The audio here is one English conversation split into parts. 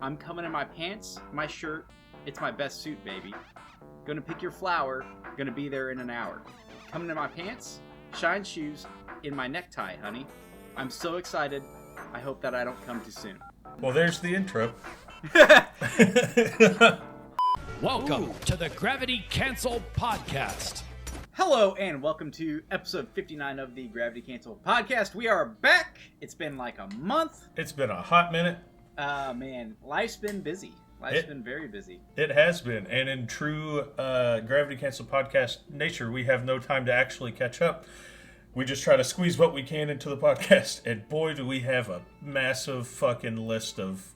I'm coming in my pants, my shirt. It's my best suit, baby. Gonna pick your flower. Gonna be there in an hour. Coming in my pants, shine shoes, in my necktie, honey. I'm so excited. I hope that I don't come too soon. Well, there's the intro. Welcome to the Gravity Cancel Podcast. Hello and welcome to episode 59 of the Gravity Cancel Podcast. We are back. It's been like a month. It's been a hot minute. Man, life's been busy. Life's been very busy. It has been, and in true Gravity Cancel Podcast nature, we have no time to actually catch up. We just try to squeeze what we can into the podcast, and boy, do we have a massive fucking list of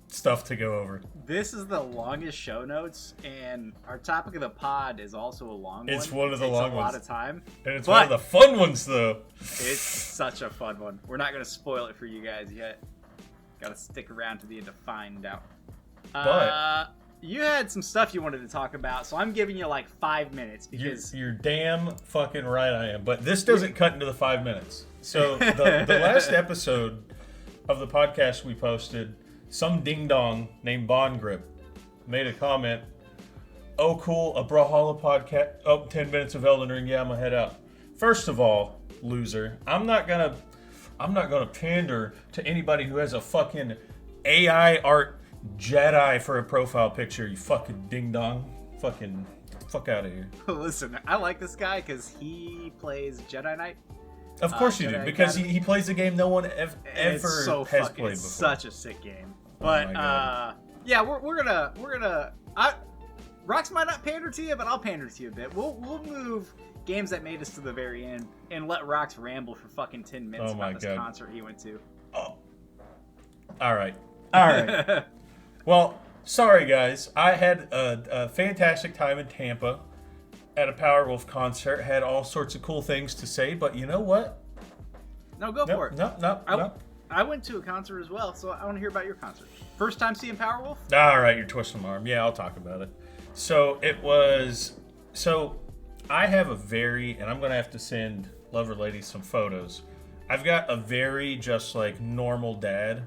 stuff to go over. This is the longest show notes, and our topic of the pod is also a long one. It's one of the long ones. It takes a lot of time. And it's one of the fun ones, though. It's such a fun one. We're not going to spoil it for you guys yet. Got to stick around to the end to find out. But you had some stuff you wanted to talk about, so I'm giving you like 5 minutes because you're damn fucking right I am. But this doesn't cut into the 5 minutes. So the last episode of the podcast we posted, some ding dong named Bond Grip made a comment. Oh, cool, a Brawlhalla podcast. Oh, 10 minutes of Elden Ring. Yeah, I'm gonna head out. First of all, loser, I'm not gonna pander to anybody who has a fucking AI art Jedi for a profile picture. You fucking ding dong. Fucking fuck out of here. Listen, I like this guy because he plays Jedi Knight. Of course you do, because he plays a game no one ever has played before. It's such a sick game. But yeah, we're gonna Rox might not pander to you, but I'll pander to you a bit. We'll move games that made us to the very end and let Rox ramble for fucking 10 minutes about this concert he went to. Oh. All right. Well, sorry guys. I had a fantastic time in Tampa at a Powerwolf concert. Had all sorts of cool things to say, but you know what? No, go for it. No. I went to a concert as well, so I want to hear about your concert. First time seeing Powerwolf? All right, you're twisting my arm. Yeah, I'll talk about it. So I have a and I'm going to have to send Lover Lady some photos. I've got a very just like normal dad,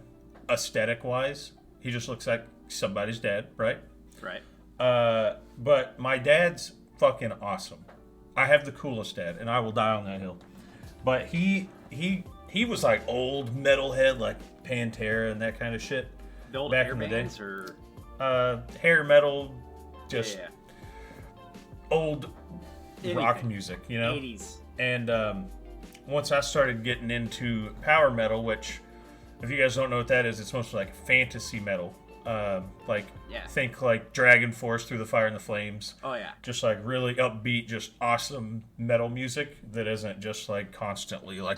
aesthetic-wise. He just looks like somebody's dad, right? Right. But my dad's fucking awesome. I have the coolest dad, and I will die on that hill. But he was like old metalhead, like Pantera and that kind of shit. The old back hair in the bands, day. or hair metal, just old anything. Rock music, you know. 80s. And once I started getting into power metal, which if you guys don't know what that is, it's mostly like fantasy metal. Think like Dragon Force, Through the Fire and the Flames. Oh yeah. Just like really upbeat, just awesome metal music that isn't just like constantly like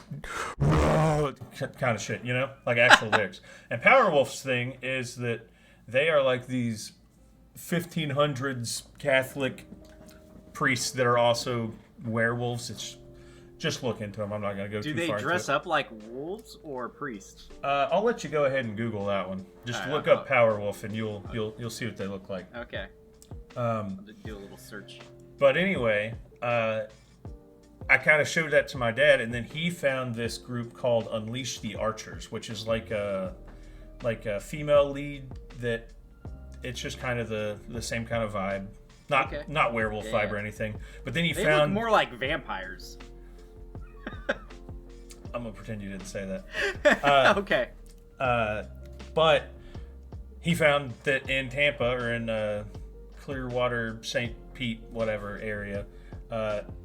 kind of shit, you know, like actual lyrics. And Powerwolf's thing is that they are like these 1500s Catholic priests that are also werewolves. It's just look into them. I'm not going to go too far into it. Do they dress up like wolves or priests? I'll let you go ahead and Google that one. Just look up Powerwolf and you'll see what they look like. Okay. I'll do a little search. But anyway, I kind of showed that to my dad, and then he found this group called Unleash the Archers, which is like a female lead that it's just kind of the same kind of vibe. Not werewolf vibe or anything. But then they found look more like vampires. I'm gonna pretend you didn't say that. Okay. But he found that in Tampa or in Clearwater, St. Pete, whatever area,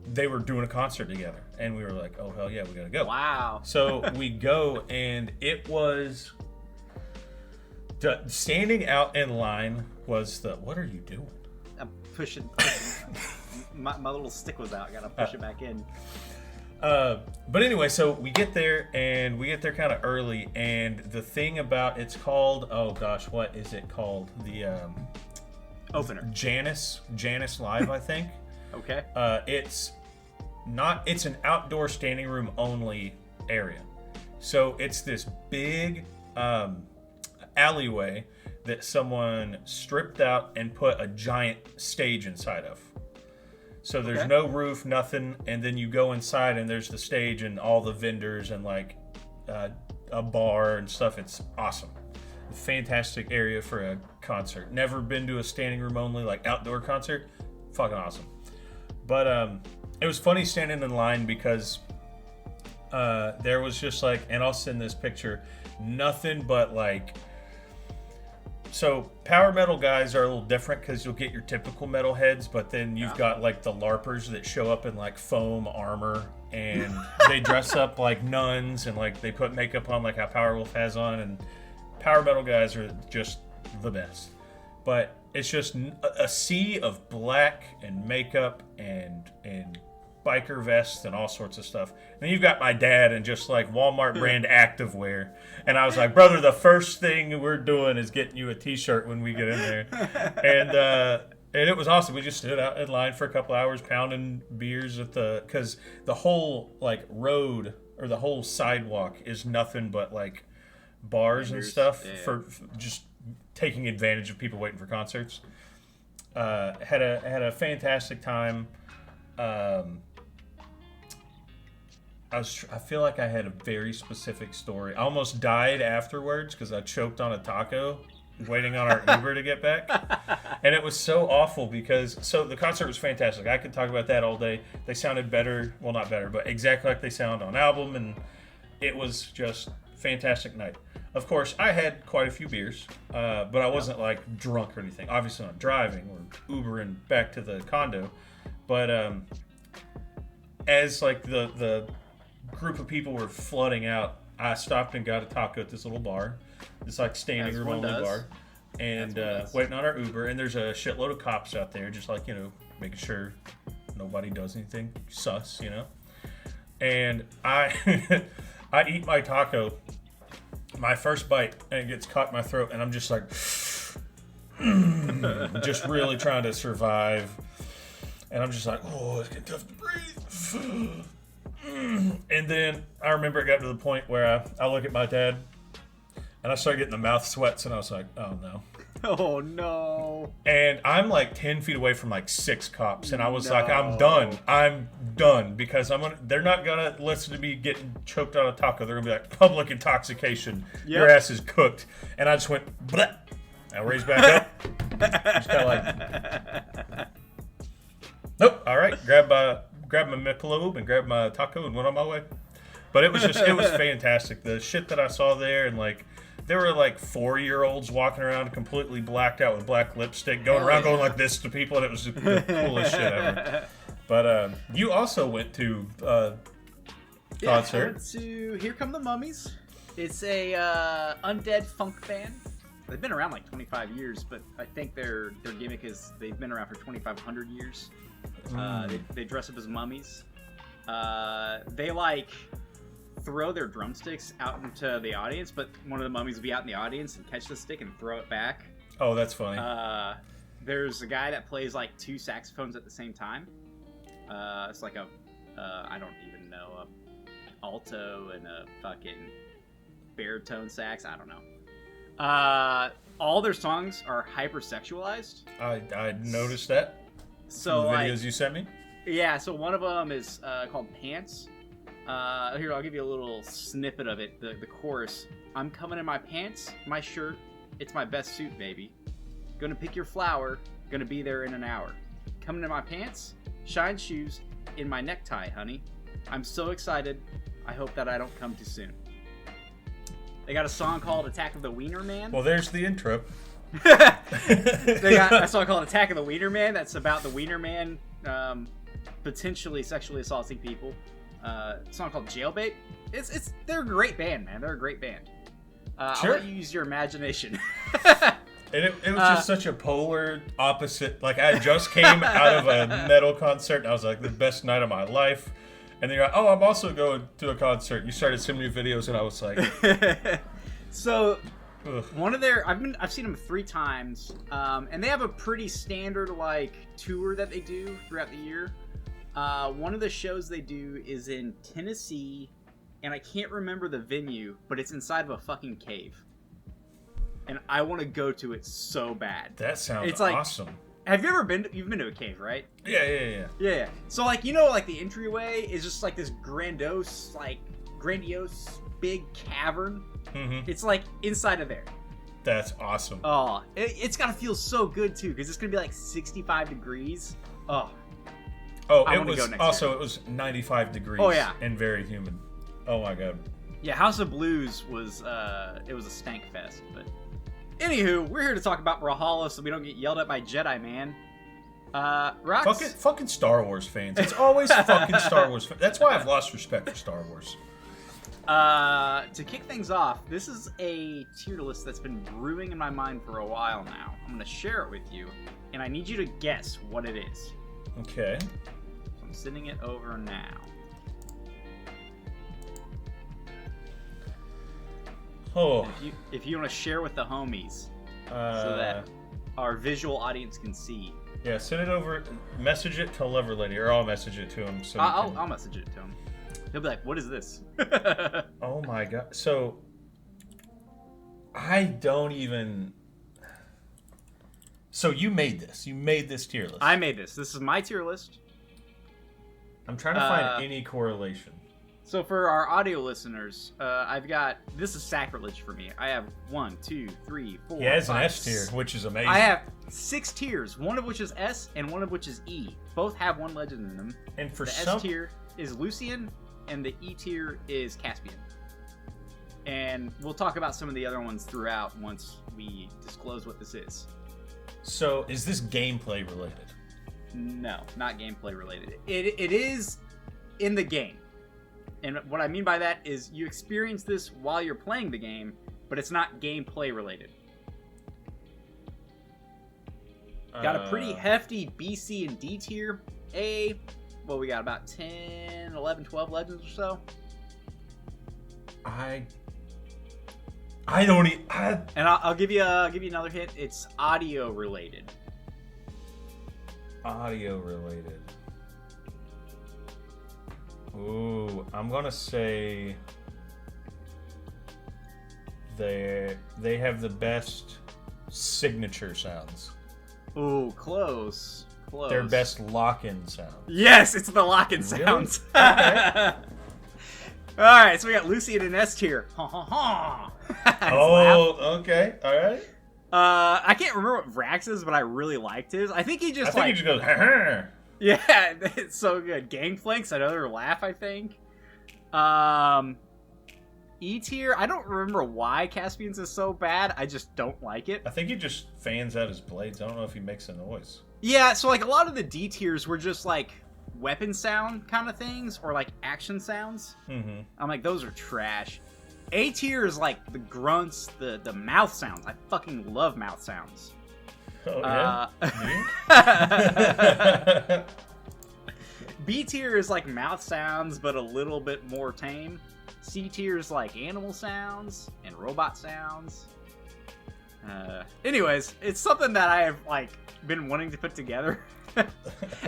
they were doing a concert together, and we were like, "Oh hell yeah, we gotta go!" Wow. So we go, and it was standing out in line was the. What are you doing? I'm pushing. my little stick was out. I gotta push it back in. But anyway, so we get there kind of early, and the thing about it's called, oh gosh, what is it called? The opener. Janus Live, I think. Okay. It's an outdoor standing room only area. So it's this big alleyway that someone stripped out and put a giant stage inside of. So there's no roof, nothing, and then you go inside and there's the stage and all the vendors and like a bar and stuff. It's awesome. fantastic area for a concert. Never been to a standing room only, like, outdoor concert. Fucking awesome. But it was funny standing in line because there was just like, and I'll send this picture, nothing but like, so power metal guys are a little different because you'll get your typical metal heads, but then you've got like the LARPers that show up in like foam armor and they dress up like nuns and like they put makeup on like how Powerwolf has on, and power metal guys are just the best. But it's just a sea of black and makeup and biker vests and all sorts of stuff. And then you've got my dad and just like Walmart brand activewear. And I was like, brother, the first thing we're doing is getting you a t-shirt when we get in there. And it was awesome. We just stood out in line for a couple hours pounding beers at because the whole like road or the whole sidewalk is nothing but like bars and stuff for just taking advantage of people waiting for concerts. Had a fantastic time. I feel like I had a very specific story. I almost died afterwards because I choked on a taco waiting on our Uber to get back. And it was so awful because the concert was fantastic. I could talk about that all day. They sounded better, well, not better, but exactly like they sound on album, and it was just fantastic night. Of course, I had quite a few beers, but I wasn't like drunk or anything. Obviously not driving or Ubering back to the condo. But as like the group of people were flooding out, I stopped and got a taco at this little bar. It's like standing room only bar. And waiting on our Uber. And there's a shitload of cops out there just like, making sure nobody does anything sus, And I I eat my taco, my first bite, and it gets caught in my throat. And I'm just like, just really trying to survive. And I'm just like, oh, it's getting tough to breathe. And then I remember it got to the point where I look at my dad and I started getting the mouth sweats and I was like, oh no. Oh no. And I'm like 10 feet away from like 6 cops and I was like, I'm done because they're not gonna listen to me getting choked on a taco. They're gonna be like, public intoxication. Yep. Your ass is cooked. And I just went, bleh. I raised back up. Just kind of like, nope. All right. Grab my Michelob and grabbed my taco and went on my way. But it was fantastic. The shit that I saw there, and like there were like 4-year-olds walking around completely blacked out with black lipstick, going like this to people, and it was the coolest shit ever. But you also went to concert. I went to Here Come the Mummies. It's a undead funk band. They've been around like 25 years, but I think their gimmick is they've been around for 2,500 years. They dress up as mummies. They like throw their drumsticks out into the audience, but one of the mummies will be out in the audience and catch the stick and throw it back. Oh, that's funny. There's a guy that plays like 2 saxophones at the same time. It's like I don't even know, a alto and a fucking baritone sax. I don't know. All their songs are hypersexualized. I noticed that. So the videos you sent me? Yeah, so one of them is called Pants. Here, I'll give you a little snippet of it. The chorus. I'm coming in my pants, my shirt. It's my best suit, baby. Gonna pick your flower. Gonna be there in an hour. Coming in my pants, shine shoes, in my necktie, honey. I'm so excited. I hope that I don't come too soon. They got a song called Attack of the Wiener Man. Well, there's the intro. They got a song called Attack of the Wiener Man that's about the Wiener Man potentially sexually assaulting people. A song called Jailbait. They're a great band, man. They're a great band. Sure. I'll let you use your imagination. And it was just such a polar opposite. Like, I just came out of a metal concert, and I was like, the best night of my life. And then you're like, oh, I'm also going to a concert. You started sending me videos, and I was like... So, one of their... I've seen them 3 times, and they have a pretty standard, like, tour that they do throughout the year. One of the shows they do is in Tennessee, and I can't remember the venue, but it's inside of a fucking cave. And I want to go to it so bad. That sounds like, awesome. Have you ever been you've been to a cave, right? Yeah. So, like, like the entryway is just like this grandiose big cavern. Mm-hmm. It's like inside of there. That's awesome. Oh, it's got to feel so good, too, because it's going to be like 65 degrees. Oh. It was 95 degrees. Oh, yeah. And very humid. Oh, my God. Yeah, House of Blues was, it was a stank fest, but... Anywho, we're here to talk about Brawlhalla so we don't get yelled at by Jedi Man. Rox? Fucking Star Wars fans. It's always fucking Star Wars fans. That's why I've lost respect for Star Wars. To kick things off, this is a tier list that's been brewing in my mind for a while now. I'm going to share it with you, and I need you to guess what it is. Okay. So I'm sending it over now. Oh. If you want to share with the homies so that our visual audience can see. Yeah, send it over. Message it to Lover Lady, or I'll message it to him. So I'll message it to him. He'll be like, "What is this?" Oh my God! So I don't even. So you made this. You made this tier list. I made this. This is my tier list. I'm trying to find any correlation. So for our audio listeners, I've got, this is sacrilege for me. I have 1, 2, 3, 4. He has 5, an S tier, which is amazing. I have 6 tiers, one of which is S and one of which is E. Both have one legend in them. And for the S tier is Lucian, and the E tier is Caspian. And we'll talk about some of the other ones throughout once we disclose what this is. So is this gameplay related? No, not gameplay related. It is in the game. And what I mean by that is you experience this while you're playing the game, but it's not gameplay related. Got a pretty hefty B, C, and D tier. A, well, we got about 10, 11, 12 legends or so. I don't even... And I'll give you another hint. It's audio related. Audio related. Ooh, I'm gonna say they have the best signature sounds. Ooh, close. Their best lock-in sound. Yes, it's the lock-in Really? sounds. Okay. All right, so we got Lucy in an S tier. Ha ha ha. Oh, okay, all right. I can't remember what Vrax is, but I really liked his. I think he just he just goes, ha. Yeah, it's so good. Gangplank's another laugh, I think. E tier, I don't remember why Caspian's is so bad. I just don't like it. I think he just fans out his blades. I don't know if he makes a noise. Yeah, so like a lot of the D tiers were just like weapon sound kind of things or like action sounds. Mm-hmm. I'm like, those are trash. A tier is like the grunts, the mouth sounds. I fucking love mouth sounds. Oh, yeah? B tier is like mouth sounds, but a little bit more tame. C tier is like animal sounds and robot sounds. Anyways, it's something that I have like been wanting to put together.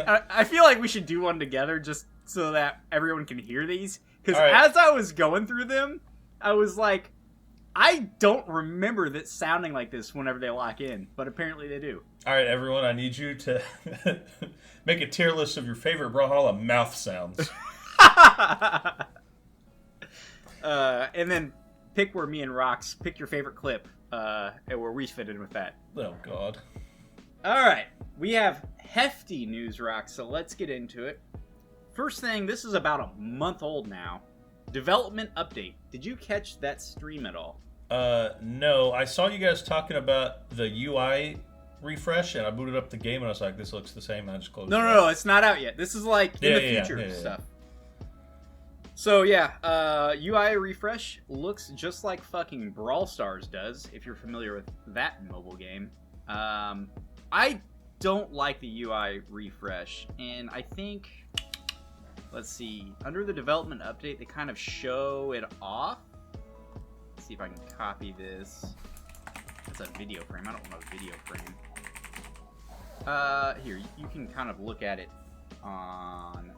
I feel like we should do one together just so that everyone can hear these. Because as I was going through them, I was like, I don't remember that sounding like this whenever they lock in, but apparently they do. All right, everyone, I need you to make a tier list of your favorite Brawlhalla mouth sounds. And then pick where me and Rox pick your favorite clip, and where we fit in with that. Oh, God. All right, we have hefty news, Rox, so let's get into it. First thing, this is about a month old now. Development update. Did you catch that stream at all? No. I saw you guys talking about the UI refresh, and I booted up the game, and I was like, this looks the same, and I just closed it. No, it's not out yet. This is like in the future stuff. So yeah, UI refresh looks just like fucking Brawl Stars does, if you're familiar with that mobile game. I don't like the UI refresh, and I think... Let's see. Under the development update, they kind of show it off. Let's see if I can copy this. That's a video frame. I don't want a video frame. Here, you can kind of look at it on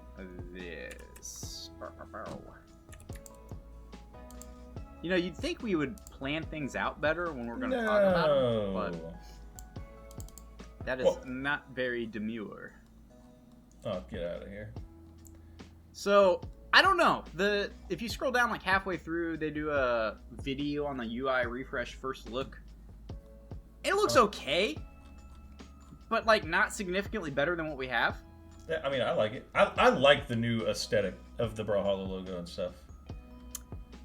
this. You know, you'd think we would plan things out better when we're going to talk about them, but that is not very demure. Oh, get out of here. So, I don't know. If you scroll down like halfway through, they do a video on the UI refresh first look. It looks okay, but like not significantly better than what we have. Yeah, I mean, I like it. I like the new aesthetic of the Brawlhalla logo and stuff.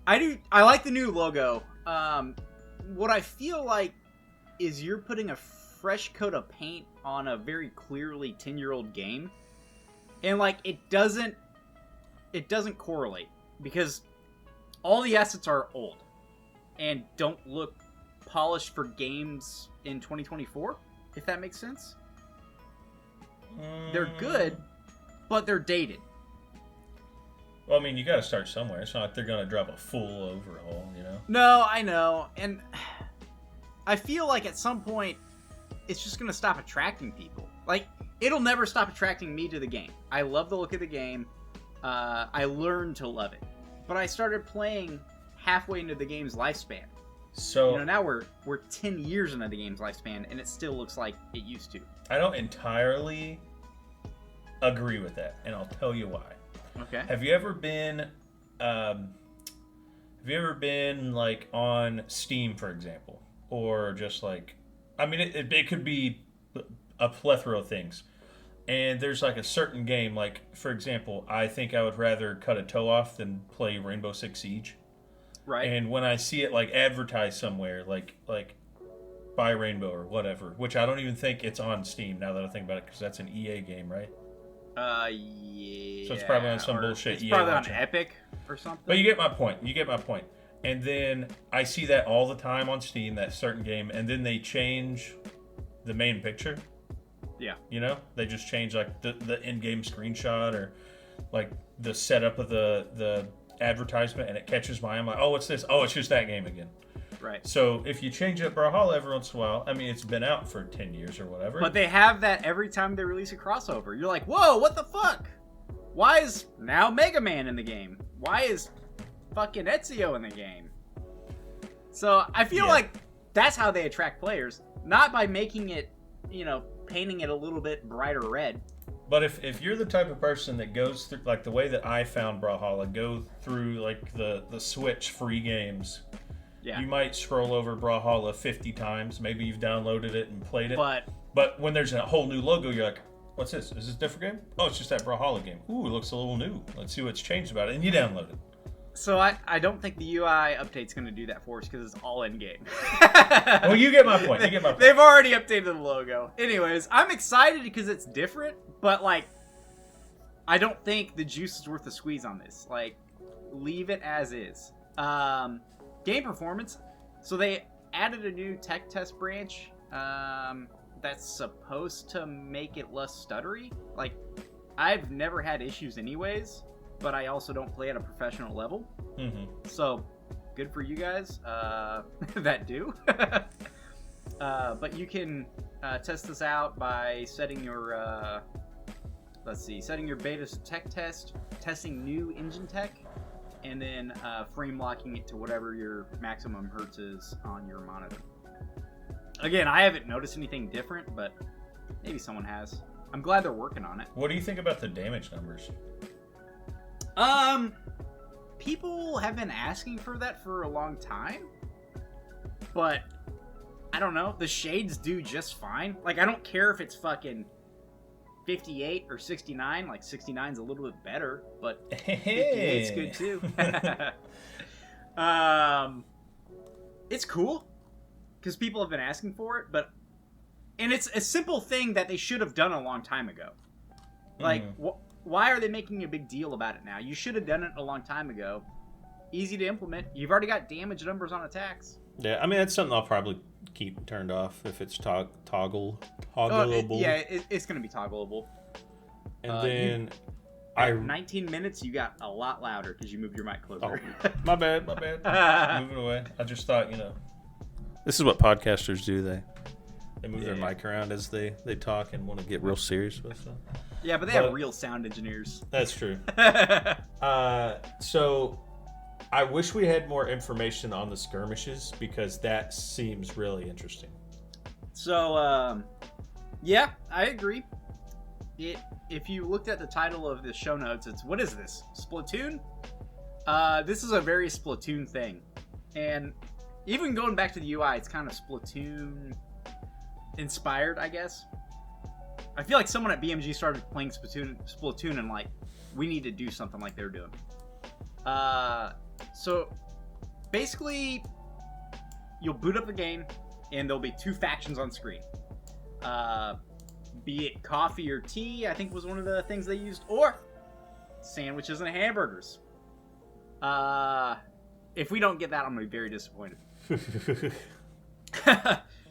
I do. I like the new logo. What I feel like is you're putting a fresh coat of paint on a very clearly 10-year-old game, and like it doesn't correlate because all the assets are old and don't look polished for games in 2024. If that makes sense. They're good, but they're dated. Well, I mean, you got to start somewhere. It's not like they're going to drop a full overhaul, you know? No, I know. And I feel like at some point, it's just going to stop attracting people. Like, it'll never stop attracting me to the game. I love the look of the game. I learned to love it. But I started playing halfway into the game's lifespan. So, now we're 10 years into the game's lifespan, and it still looks like it used to. I don't entirely agree with that, and I'll tell you why. Okay. Have you ever been like on Steam, for example, or just like, I mean, it could be a plethora of things, and there's like a certain game, like for example, I think I would rather cut a toe off than play Rainbow Six Siege. Right. And when I see it like advertised somewhere, like by Rainbow or whatever, which I don't even think it's on Steam now that I think about it, because that's an EA game, right? Yeah. So it's probably on some bullshit. It's EA probably launcher. on Epic or something. But you get my point. And then I see that all the time on Steam, that certain game, and then they change the main picture. Yeah. You know, they just change like the in-game screenshot or like the setup of the advertisement, and it catches my eye. I'm like, oh, what's this? Oh, it's just that game again. Right. So if you change up Brawlhalla every once in a while, I mean, it's been out for 10 years or whatever. But they have that every time they release a crossover. You're like, whoa, what the fuck? Why is now Mega Man in the game? Why is fucking Ezio in the game? So I feel like that's how they attract players, not by making it, painting it a little bit brighter red. But if you're the type of person that goes through, like the way that I found Brawlhalla, go through like the Switch free games, you might scroll over Brawlhalla 50 times. Maybe you've downloaded it and played it. But when there's a whole new logo, you're like, what's this? Is this a different game? Oh, it's just that Brawlhalla game. Ooh, it looks a little new. Let's see what's changed about it. And you download it. So I don't think the UI update's going to do that for us because it's all in-game. Well, you get my point. They've already updated the logo. Anyways, I'm excited because it's different, but, like, I don't think the juice is worth the squeeze on this. Like, leave it as is. Game performance. So they added a new tech test branch that's supposed to make it less stuttery. Like, I've never had issues anyways, but I also don't play at a professional level. Mm-hmm. So, good for you guys that do. But you can test this out by setting your, setting your beta to tech test, testing new engine tech, and then frame locking it to whatever your maximum hertz is on your monitor. Again, I haven't noticed anything different, but maybe someone has. I'm glad they're working on it. What do you think about the damage numbers? People have been asking for that for a long time, but I don't know. The shades do just fine. Like, I don't care if it's fucking 58 or 69. Like, 69's a little bit better, but 58's good too. It's cool because people have been asking for it, and it's a simple thing that they should have done a long time ago. Like, why are they making a big deal about it now? You should have done it a long time ago. Easy to implement. You've already got damage numbers on attacks. Yeah, I mean, that's something I'll probably keep turned off if it's toggleable. It's going to be toggleable. And then... At 19 minutes, you got a lot louder because you moved your mic closer. Oh, my bad. Move it away. I just thought, This is what podcasters do. They move their mic around as they talk and want to get real serious with stuff. Yeah, but they have real sound engineers. That's true. So I wish we had more information on the skirmishes because that seems really interesting. So, yeah, I agree. If you looked at the title of the show notes, it's, what is this? Splatoon? This is a very Splatoon thing. And even going back to the UI, it's kind of Splatoon inspired, I guess. I feel like someone at BMG started playing Splatoon and like, we need to do something like they're doing. So basically, you'll boot up the game, and there'll be 2 factions on screen. Be it coffee or tea, I think was one of the things they used, or sandwiches and hamburgers. If we don't get that, I'm gonna be very disappointed.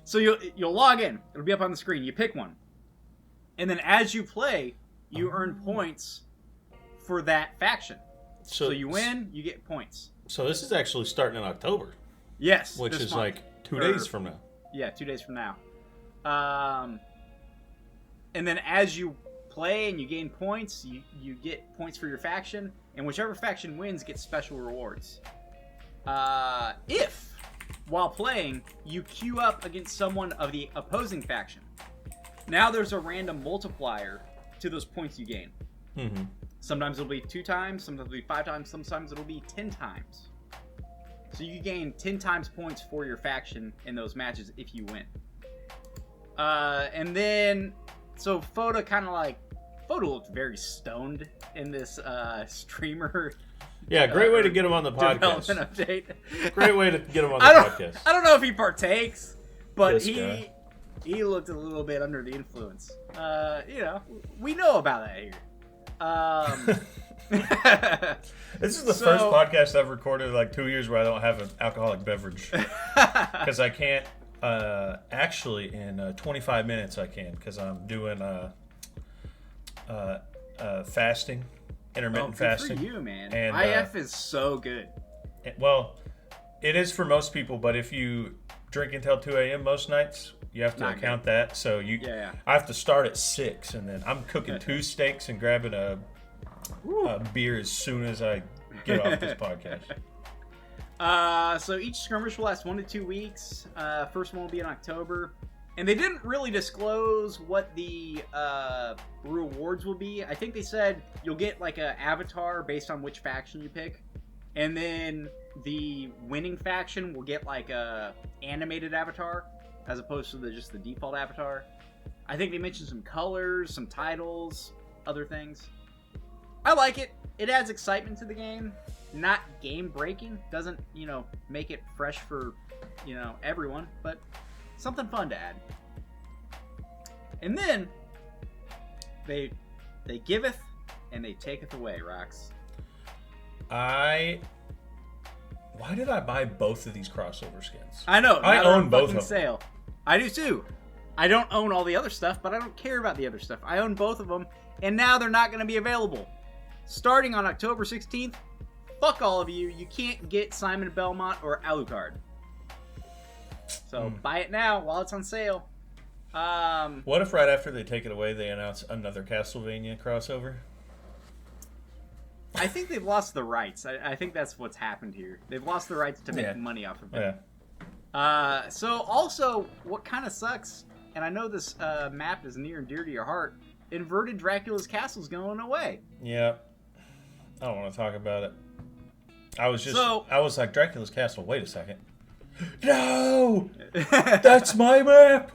So you'll log in. It'll be up on the screen. You pick one, and then as you play, you earn points for that faction. So you win, you get points. So this is actually starting in October. Yes, which is month. like 2 days from now. Yeah, 2 days from now. And then as you play and you gain points, you get points for your faction, and whichever faction wins gets special rewards. If, while playing, you queue up against someone of the opposing faction, now there's a random multiplier to those points you gain. Mm-hmm. Sometimes it'll be 2 times, sometimes it'll be 5 times, sometimes it'll be 10 times. So you gain 10 times points for your faction in those matches if you win. And then, so Foda looked very stoned in this streamer. Yeah, great way to get him on the podcast. Development update. Great way to get him on the podcast. I don't know if he partakes, but This he guy. looked a little bit under the influence. We know about that here. This is the first podcast I've recorded in like 2 years where I don't have an alcoholic beverage. Because I can't, actually in 25 minutes I can, because I'm doing fasting, intermittent fasting. Good for you, man. And, IF is so good. Well, it is for most people, but if you drink until 2 a.m. most nights, you have to Not account good. that. So I have to start at 6, and then I'm cooking 2 steaks and grabbing a beer as soon as I get off this podcast. So each skirmish will last 1 to 2 weeks. First one will be in October. And they didn't really disclose what the rewards will be. I think they said you'll get like an avatar based on which faction you pick. And then the winning faction will get like a animated avatar as opposed to just the default avatar. I think they mentioned some colors, some titles, other things. I like it. It adds excitement to the game. Not game breaking. Doesn't, make it fresh for, everyone, but something fun to add. And then they giveth and they taketh away, Rox. Why did I buy both of these crossover skins? I know. I own both of them. Sale. I do too. I don't own all the other stuff, but I don't care about the other stuff. I own both of them, and now they're not going to be available. Starting on October 16th, fuck all of you. You can't get Simon Belmont or Alucard. So buy it now while it's on sale. What if right after they take it away, they announce another Castlevania crossover? I think they've lost the rights. I think that's what's happened here. They've lost the rights to make money off of it. Yeah. So also, what kind of sucks, and I know this map is near and dear to your heart, Inverted Dracula's Castle's going away. Yeah. I don't want to talk about it. I was like, Dracula's Castle, wait a second. No! That's my map!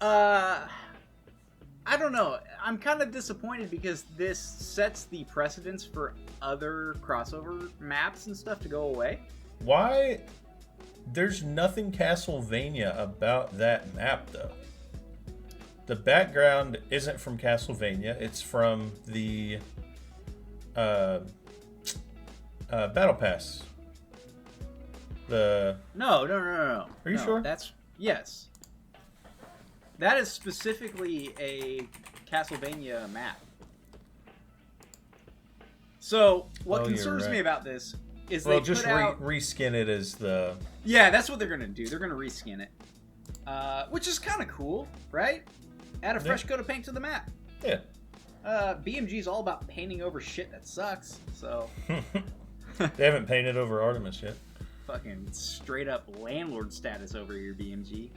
I don't know. I'm kind of disappointed because this sets the precedence for other crossover maps and stuff to go away. Why? There's nothing Castlevania about that map, though. The background isn't from Castlevania. It's from the Battle Pass. No. Are you sure? Yes. That is specifically a Castlevania map. So, what concerns me about this is they just put out... reskin it as the... Yeah, that's what they're going to do. They're going to reskin it. Which is kind of cool, right? Add a fresh coat of paint to the map. Yeah. BMG's all about painting over shit that sucks, so... They haven't painted over Artemis yet. Fucking straight up landlord status over here, BMG.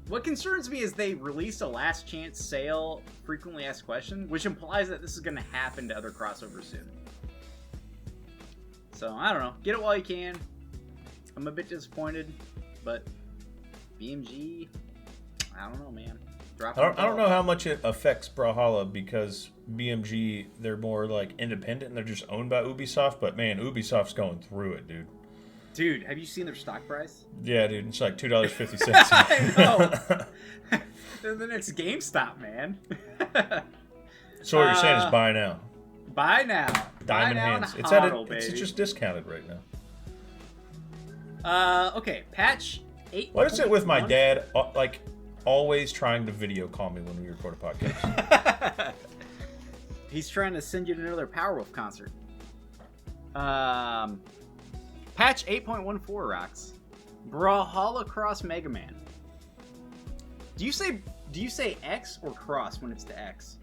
What concerns me is they released a last chance sale frequently asked question, which implies that this is going to happen to other crossovers soon. So, I don't know. Get it while you can. I'm a bit disappointed, but BMG, I don't know, man. I don't know how much it affects Brawlhalla because BMG, they're more like independent and they're just owned by Ubisoft. But man, Ubisoft's going through it, dude. Dude, have you seen their stock price? Yeah, dude, it's like $2.50. I know. They're the next GameStop, man. So what you're saying is buy now. Buy now. Diamond buy now hands. And It's hodl, it's baby. just discounted right now. Okay, patch 8. What is it with my dad? Like always trying to video call me when we record a podcast. He's trying to send you to another Powerwolf concert. Patch 8.14 rocks. Brawlhalla Cross Mega Man. Do you say X or cross when it's the X?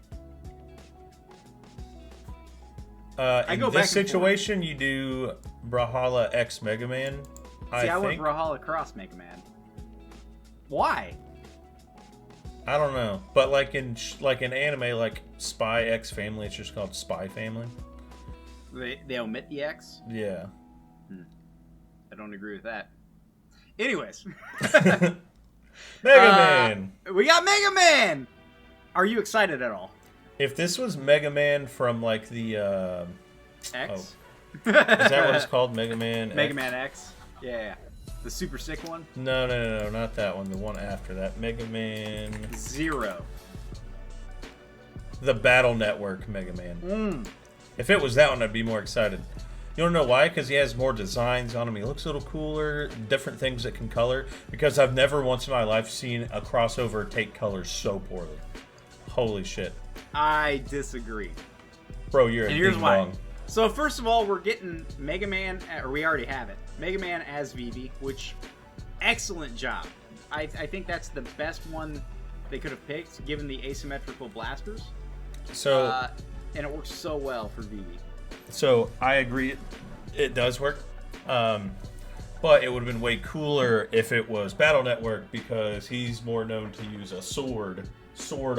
In this situation, you do Brawlhalla X Mega Man. I went Brawlhalla Cross Mega Man. Why? I don't know, but like in anime, like Spy X Family, it's just called Spy Family. They omit the X? Yeah. I don't agree with that. Anyways. Mega Man! We got Mega Man! Are you excited at all? If this was Mega Man from like the... X? Is that what it's called? Mega Man Mega X? Man X? Yeah. The super sick one? No, not that one. The one after that. Mega Man... 0. The Battle Network Mega Man. If it was that one, I'd be more excited. You don't know why? Because he has more designs on him. He looks a little cooler. Different things that can color. Because I've never once in my life seen a crossover take colors so poorly. Holy shit. I disagree. Bro, you're a here's ding-dong. why. So first of all, we're getting Mega Man, or we already have it. Mega Man as Vivi, which, excellent job. I think that's the best one they could have picked, given the asymmetrical blasters. So... and it works so well for Vivi. So I agree, it does work, but it would have been way cooler if it was Battle Network because he's more known to use a sword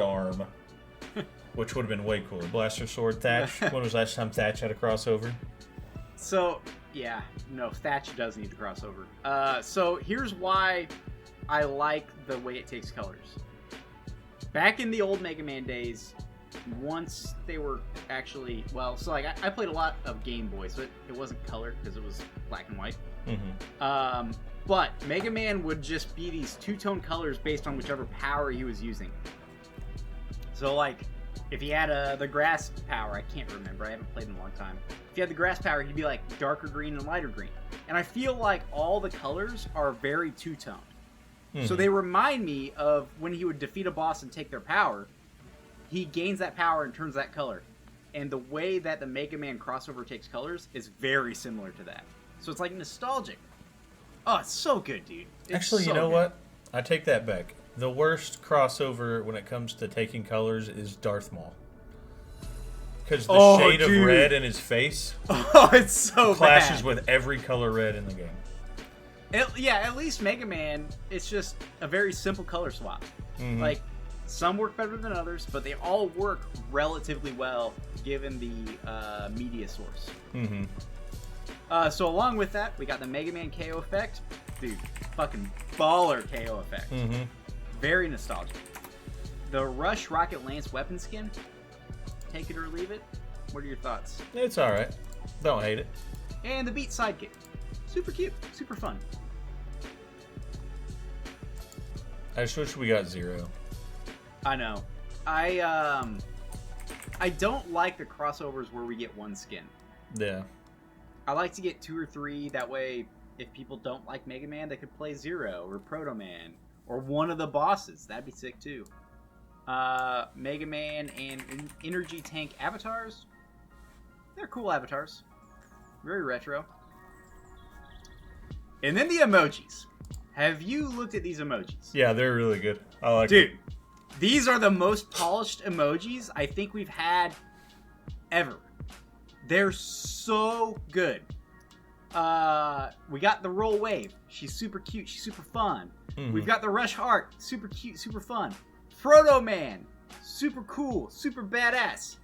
arm, which would have been way cooler. Blaster sword Thatch. When was the last time Thatch had a crossover? So yeah, no, Thatch does need to crossover. So here's why I like the way it takes colors. Back in the old Mega Man days, once they were actually I played a lot of Game Boy, so it wasn't colored because it was black and white. But Mega Man would just be these two-tone colors based on whichever power he was using. So like if he had the grass power, I can't remember, I haven't played in a long time. If he had the grass power, he'd be like darker green and lighter green. And I feel like all the colors are very two-toned. So they remind me of when he would defeat a boss and take their power. He gains that power and turns that color. And the way that the Mega Man crossover takes colors is very similar to that. So it's like nostalgic. Oh, it's so good, dude. It's Actually, you know what? I take that back. The worst crossover when it comes to taking colors is Darth Maul. Because the shade of red in his face it's so clashes bad. with every color red in the game. At least Mega Man, it's just a very simple color swap. Like, some work better than others, but they all work relatively well given the media source. So along with that, we got the Mega Man KO effect. Dude, fucking baller KO effect. Very nostalgic. The Rush Rocket Lance weapon skin. Take it or leave it. What are your thoughts? It's alright. Don't hate it. And the Beat sidekick. Super cute. Super fun. I just wish we got 0. I know. I don't like the crossovers where we get one skin. Yeah. I like to get 2 or 3. That way, if people don't like Mega Man, they could play Zero or Proto Man or one of the bosses. That'd be sick too. Mega Man and Energy Tank avatars. They're cool avatars. Very retro. And then the emojis. Have you looked at these emojis? Yeah, they're really good. I like Dude, these are the most polished emojis I think we've had ever. They're so good. We got the Roll Wave. She's super cute. She's super fun. We've got the Rush Heart. Super cute, super fun. Proto Man. Super cool, super badass.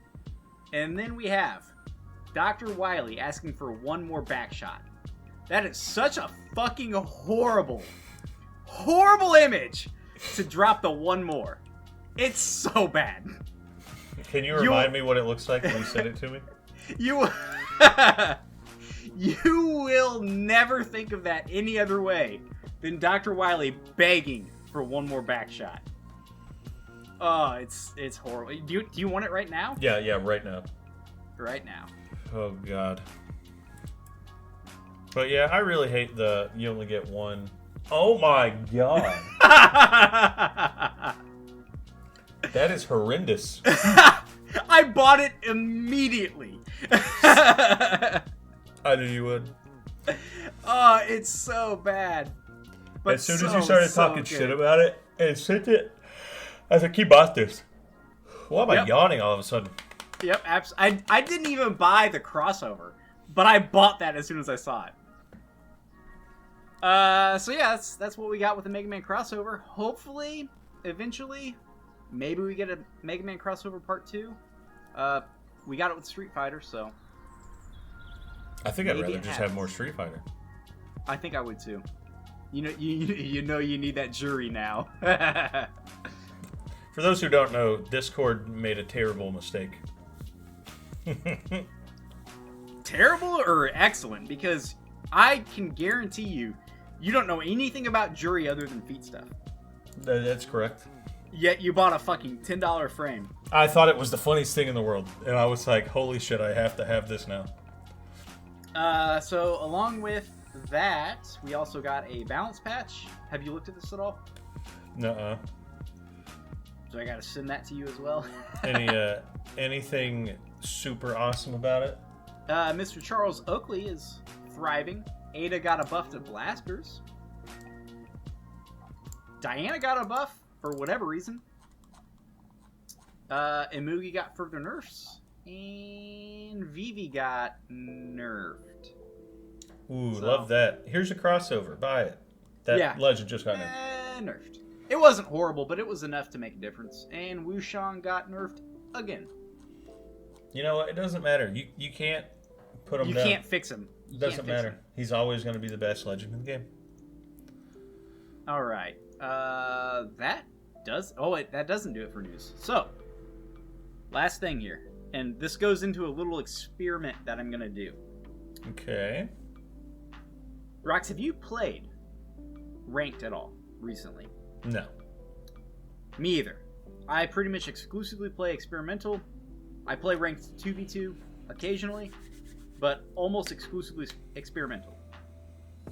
And then we have Dr. Wily asking for one more back shot. That is such a fucking horrible horrible image to drop the one more. It's so bad. Can you remind me what it looks like when you send it to me? You will never think of that any other way than Dr. Wily begging for one more back shot. Oh, it's horrible. Do you want it right now? Yeah, right now. Right now. Oh, God. But yeah, I really hate you only get one. Oh, my God. That is horrendous. I bought it immediately. I knew you would. Oh, it's so bad. But as soon as you started talking shit about it and sent it, I was like, "You bought this." Why am I yawning all of a sudden? Yep, I didn't even buy the crossover, but I bought that as soon as I saw it. So yeah, that's what we got with the Mega Man crossover. Hopefully, eventually, maybe we get a Mega Man crossover Part 2. We got it with Street Fighter, so I think I'd rather just have more Street Fighter. I think I would too. You know you need that jury now. For those who don't know, Discord made a terrible mistake. Terrible or excellent? Because I can guarantee you don't know anything about jury other than feet stuff. That's correct. Yet you bought a fucking $10 frame. I thought it was the funniest thing in the world, and I was like, "Holy shit! I have to have this now." So along with that, we also got a balance patch. Have you looked at this at all? Nuh-uh. So I gotta send that to you as well. Anything super awesome about it? Mr. Charles Oakley is thriving. Ada got a buff to blasters. Diana got a buff for whatever reason. Imugi got further nerfs. And Vivi got nerfed. Ooh, love that. Here's a crossover. Buy it. That legend just got nerfed. It wasn't horrible, but it was enough to make a difference. And Wushang got nerfed again. You know what? It doesn't matter. You can't put him down. You can't fix him. It doesn't matter. He's always going to be the best legend in the game. All right. That doesn't do it for news. So, last thing here. And this goes into a little experiment that I'm going to do. Okay. Rox, have you played ranked at all recently? No. Me either. I pretty much exclusively play experimental. I play ranked 2v2 occasionally, but almost exclusively experimental.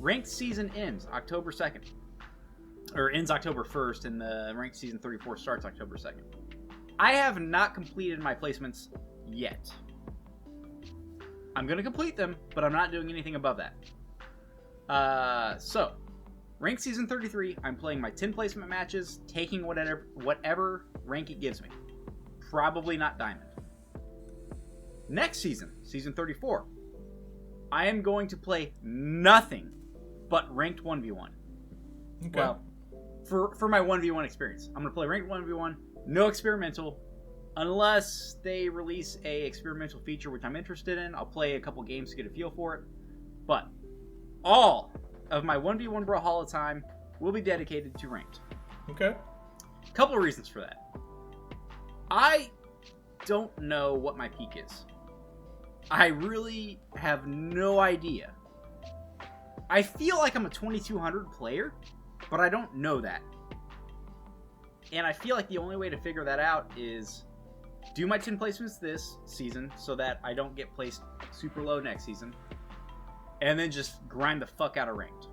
Ranked season ends October 2nd. Or ends October 1st, and the ranked season 34 starts October 2nd. I have not completed my placements yet. I'm going to complete them, but I'm not doing anything above that. So, ranked season 33, I'm playing my 10 placement matches, taking whatever rank it gives me. Probably not diamond. Next season, season 34, I am going to play nothing but ranked 1v1. Okay. Well, for my 1v1 experience. I'm going to play ranked 1v1, no experimental, unless they release a experimental feature which I'm interested in. I'll play a couple games to get a feel for it. But all of my 1v1 Brawlhalla time will be dedicated to ranked. Okay. Couple of reasons for that. I don't know what my peak is. I really have no idea. I feel like I'm a 2200 player, but I don't know that. And I feel like the only way to figure that out is do my 10 placements this season so that I don't get placed super low next season, and then just grind the fuck out of ranked.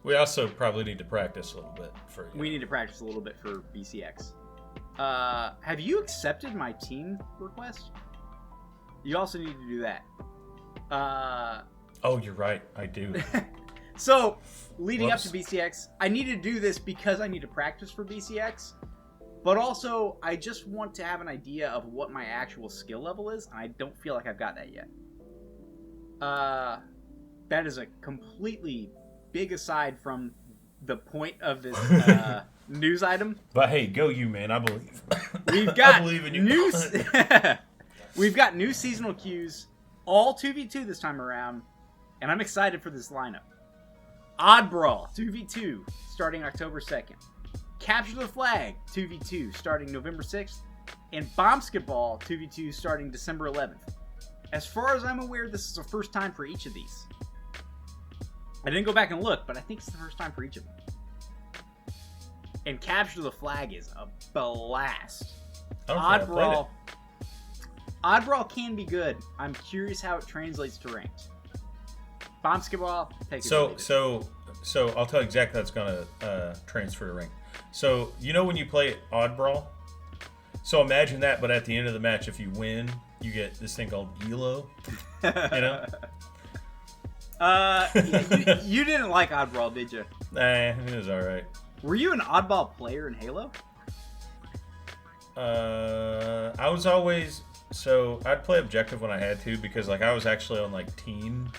We also probably need to practice a little bit for you. We need to practice a little bit for BCX. Have you accepted my team request? You also need to do that. Oh, you're right. I do. So, leading up to BCX, I need to do this because I need to practice for BCX, but also I just want to have an idea of what my actual skill level is, and I don't feel like I've got that yet. That is a completely big aside from the point of this news item. But hey, go you, man. I believe. We've got I believe in you. We've got new seasonal queues, all 2v2 this time around, and I'm excited for this lineup. Odd Brawl 2v2 starting October 2nd. Capture the Flag 2v2 starting November 6th. And Bombsketball 2v2 starting December 11th. As far as I'm aware, this is the first time for each of these. I didn't go back and look, but I think it's the first time for each of them. And Capture the Flag is a blast. Odd Brawl can be good. I'm curious how it translates to ranked. Bombsketball, take it. So I'll tell you exactly how it's gonna transfer to rank. So you know when you play Odd Brawl. So imagine that, but at the end of the match, if you win, you get this thing called ELO. You know. You didn't like Odd Brawl, did you? Nah, it was all right. Were you an oddball player in Halo? I was always I'd play objective when I had to because like I was actually on like teams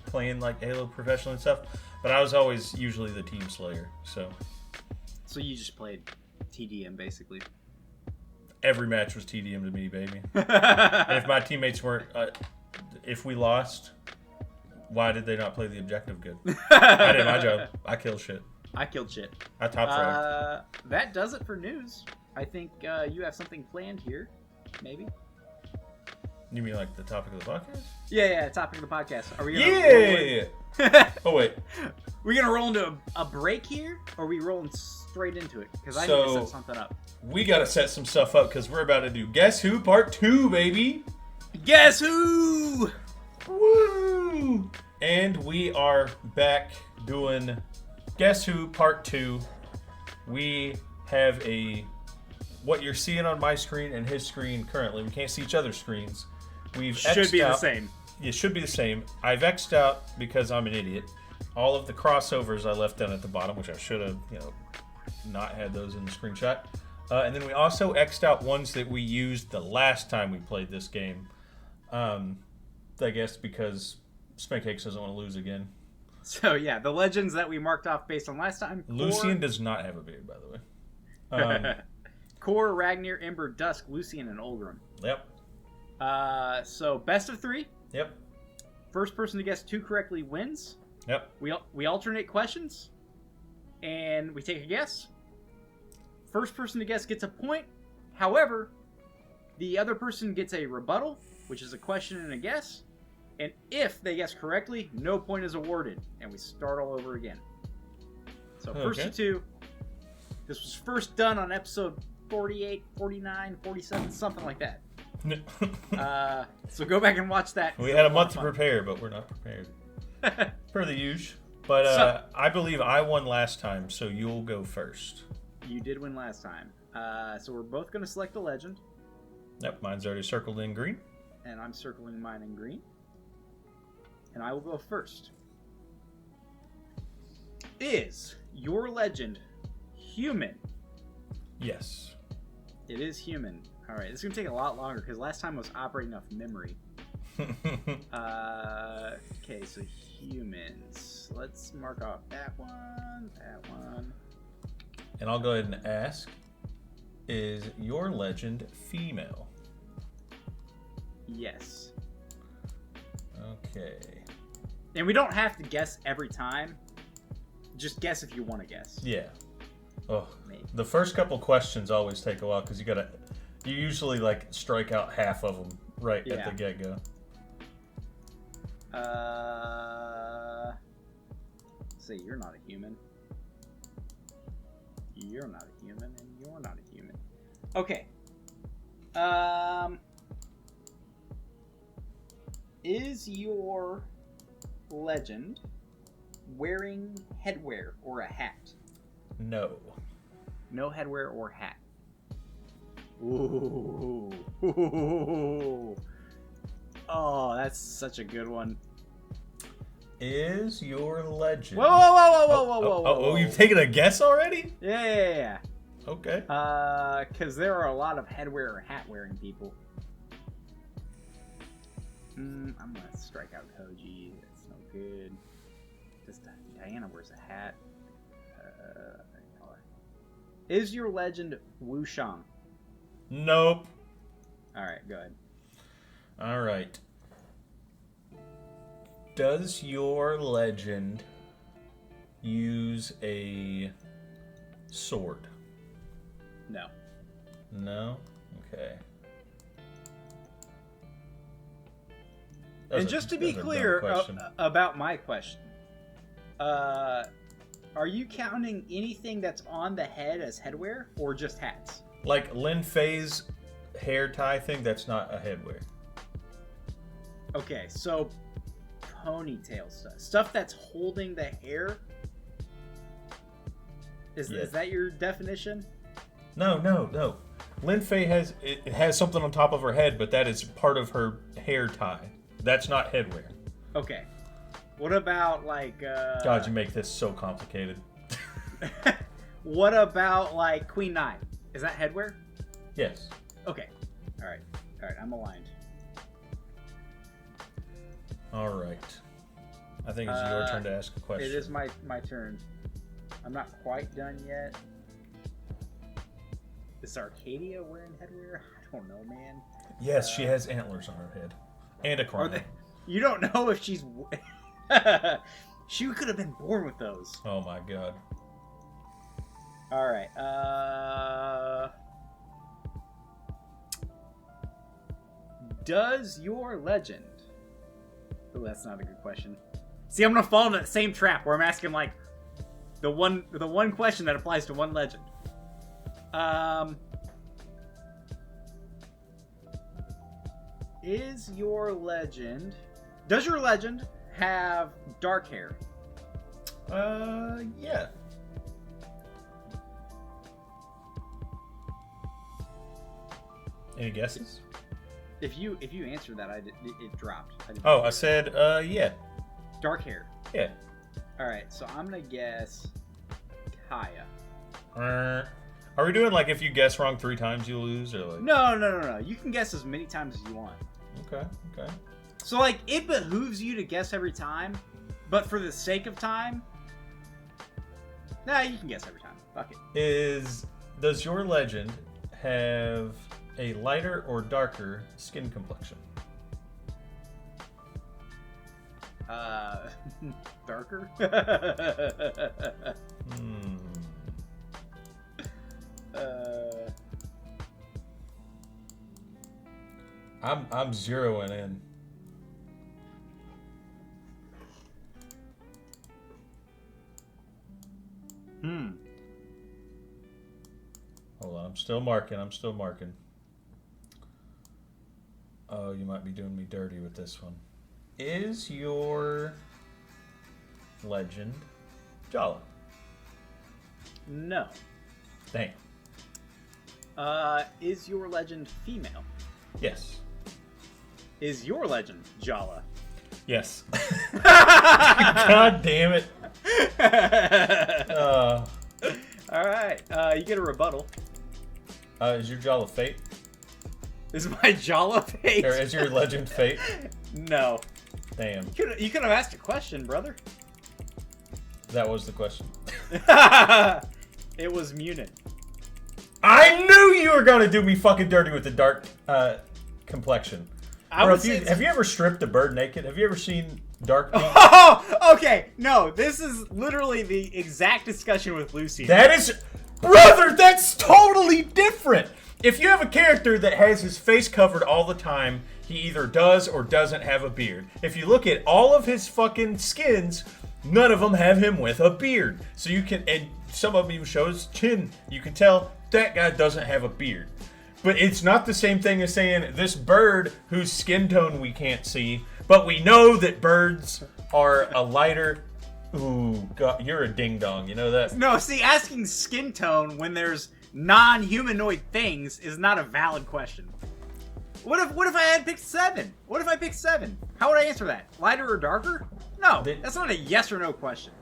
playing like Halo professionally and stuff. But I was always usually the team slayer. So you just played TDM basically. Every match was TDM to me, baby. And if my teammates weren't, if we lost, why did they not play the objective good? I did my job. I killed shit. I killed shit. I top fragged. That does it for news. I think you have something planned here, maybe. You mean like the topic of the podcast? Yeah, topic of the podcast. Are we gonna Oh wait. We gonna roll into a break here, or are we rolling straight into it? Because I need to set something up. We gotta set some stuff up because we're about to do Guess Who Part 2, baby. Guess Who? Woo! And we are back doing Guess Who Part 2. We have what you're seeing on my screen and his screen currently. We can't see each other's screens. Should be the same. It should be the same. I've X'd out because I'm an idiot. All of the crossovers I left down at the bottom, which I should have, not had those in the screenshot. And then we also X'd out ones that we used the last time we played this game. I guess because Spancakes doesn't want to lose again. So yeah, the legends that we marked off based on last time. Lucian does not have a beard, by the way. Core, Ragnar, Ember, Dusk, Lucian, and Olgrim. Yep. So best of 3. Yep. First person to guess 2 correctly wins. Yep. We alternate questions, and we take a guess. First person to guess gets a point. However, the other person gets a rebuttal, which is a question and a guess. And if they guess correctly, no point is awarded, and we start all over again. So first to 2. This was first done on episode 48, 49, 47, something like that. So go back and watch that. We had a month to prepare, but we're not prepared. Per the usual. But I believe I won last time, so you'll go first. You did win last time. So we're both going to select a legend. Yep, mine's already circled in green. And I'm circling mine in green. And I will go first. Is your legend human? Yes. It is human. All right, this is going to take a lot longer because last time I was operating off memory. Okay, so humans. Let's mark off that one. And I'll go ahead and ask, is your legend female? Yes. Okay. And we don't have to guess every time. Just guess if you want to guess. Yeah. Oh, Maybe. The first couple questions always take a while because you usually like strike out half of them right at the get-go. Say you're not a human. You're not a human, and you're not a human. Okay. Is your legend wearing headwear or a hat? No. No headwear or hat. Ooh. Oh, that's such a good one. Is your legend... Whoa. Oh, you've taken a guess already? Yeah. Okay. Because there are a lot of headwear or hat wearing people. I'm gonna strike out Koji. That's no good. Just Diana wears a hat. Is your legend Wu Shang? Nope. All right, go ahead. All right. Does your legend use a sword? No. No? Okay. And just to be clear about my question, are you counting anything that's on the head as headwear or just hats? Like Lin Fei's hair tie thing, that's not a headwear. Okay, so ponytail stuff. Stuff that's holding the hair? Is that your definition? No. Lin Fei has something on top of her head, but that is part of her hair tie. That's not headwear. Okay. What about like God, you make this so complicated. What about like Queen Nine? Is that headwear? Yes. Okay. Alright, I'm aligned. Alright. I think it's your turn to ask a question. It is my turn. I'm not quite done yet. Is Arcadia wearing headwear? I don't know, man. Yes, she has antlers on her head. And a crown. You don't know if she's... She could have been born with those. Oh my god. Alright, does your legend... Oh, that's not a good question. See, I'm gonna fall into that same trap where I'm asking, like, the one question that applies to one legend. Does your legend have dark hair? Yeah. Any guesses? If you answer that, it dropped. I said, yeah. Dark hair. Yeah. All right, so I'm gonna guess Kaya. Are we doing like if you guess wrong 3 times you lose, or like? No. You can guess as many times as you want. Okay. So like it behooves you to guess every time, but for the sake of time, you can guess every time. Fuck it. Does your legend have a lighter or darker skin complexion? Darker? I'm zeroing in. Hold on, I'm still marking. Oh, you might be doing me dirty with this one. Is your legend Jala? No. Dang. Is your legend female? Yes. Is your legend Jala? Yes. God damn it. Alright, you get a rebuttal. Is your Jala Fate? Is my Jala Fate? Or is your legend Fate? No. Damn. You could have asked a question, brother. That was the question. It was Munin. I knew you were gonna do me fucking dirty with the dark complexion. Have you ever stripped a bird naked? Have you ever seen dark meat? Oh, okay. No, this is literally the exact discussion with Lucy. Brother, that's totally different. If you have a character that has his face covered all the time, he either does or doesn't have a beard. If you look at all of his fucking skins, none of them have him with a beard. So you can, and some of them even show his chin. You can tell that guy doesn't have a beard. But it's not the same thing as saying this bird whose skin tone we can't see, but we know that birds are a lighter... Ooh, God, you're a ding-dong, you know that? No, see, asking skin tone when there's non-humanoid things is not a valid question. What if I had picked 7? What if I picked 7? How would I answer that? Lighter or darker? No, that's not a yes or no question.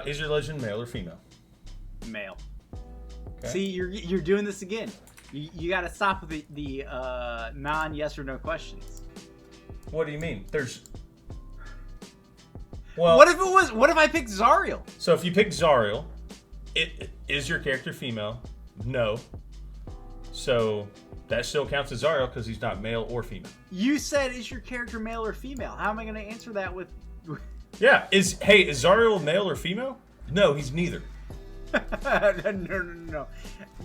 Is your legend male or female? Male. Okay. See, you're doing this again. You got to stop with the non-yes or no questions. What do you mean? What if I picked Zariel? So if you pick Zariel, is your character female? No. So That still counts as Zariel because he's not male or female. You said, is your character male or female? How am I going to answer that with... Yeah. Is Zariel male or female? No, he's neither. No.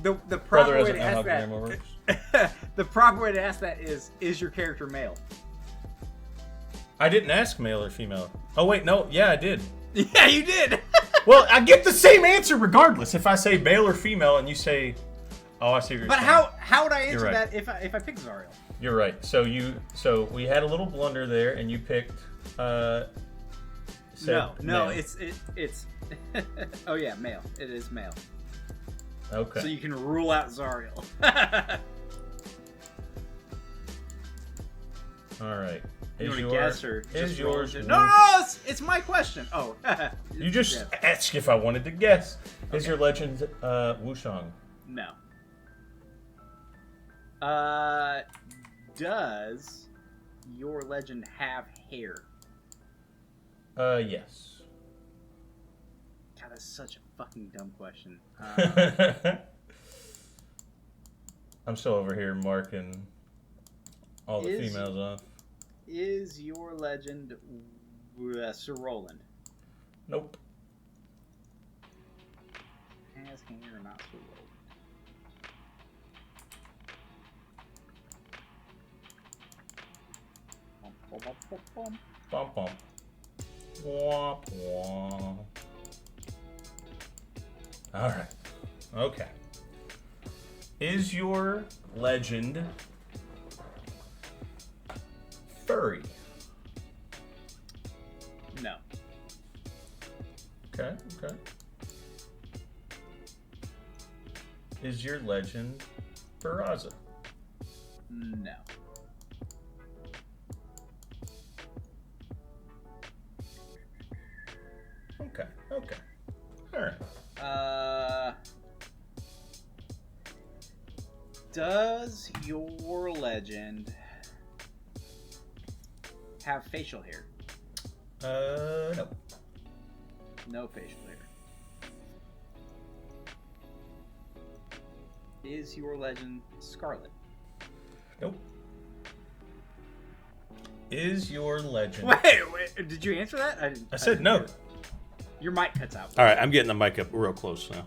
The proper way to ask that... The proper way to ask that is your character male? I didn't ask male or female. Oh, wait, no. Yeah, I did. Yeah, you did. Well, I get the same answer regardless. If I say male or female and you say... Oh, I see what you're saying. But how would I answer that if I picked Zariel? You're right. So we had a little blunder there, and you picked. No, male. it's oh yeah, male. It is male. Okay. So you can rule out Zariel. All right. You want to guess or is yours? No, it's my question. Oh, you just asked if I wanted to guess. Okay. Is your legend Wushang? No. Does your legend have hair? Yes. God, that's such a fucking dumb question. I'm still over here marking all the females off. Is your legend Sir Roland? Nope. Has hair or not Sir Roland? Bum bum. Womp womp. All right. Okay. Is your legend furry? No. Okay. Is your legend Barraza? No. Okay. All right. Does your legend have facial hair? No. No facial hair. Is your legend Scarlet? Nope. Is your legend... Wait, did you answer that? I said no. Your mic cuts out. All right, I'm getting the mic up real close now.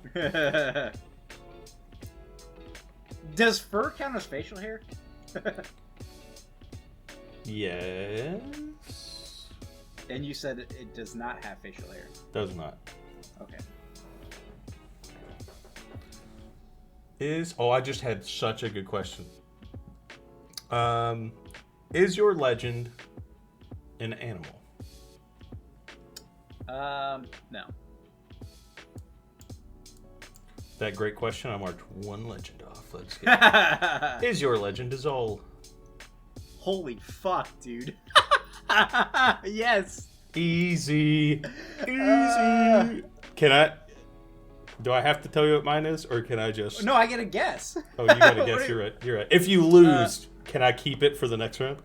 Does fur count as facial hair? Yes. And you said it does not have facial hair. Does not. Okay. I just had such a good question. Is your legend an animal? No. That great question. I marked one legend off. Let's get Is your legend a Zol? Holy fuck, dude. Yes. Easy. Do I have to tell you what mine is, or can I just... No, I get a guess. Oh, you gotta guess. You're right. If you lose, can I keep it for the next round?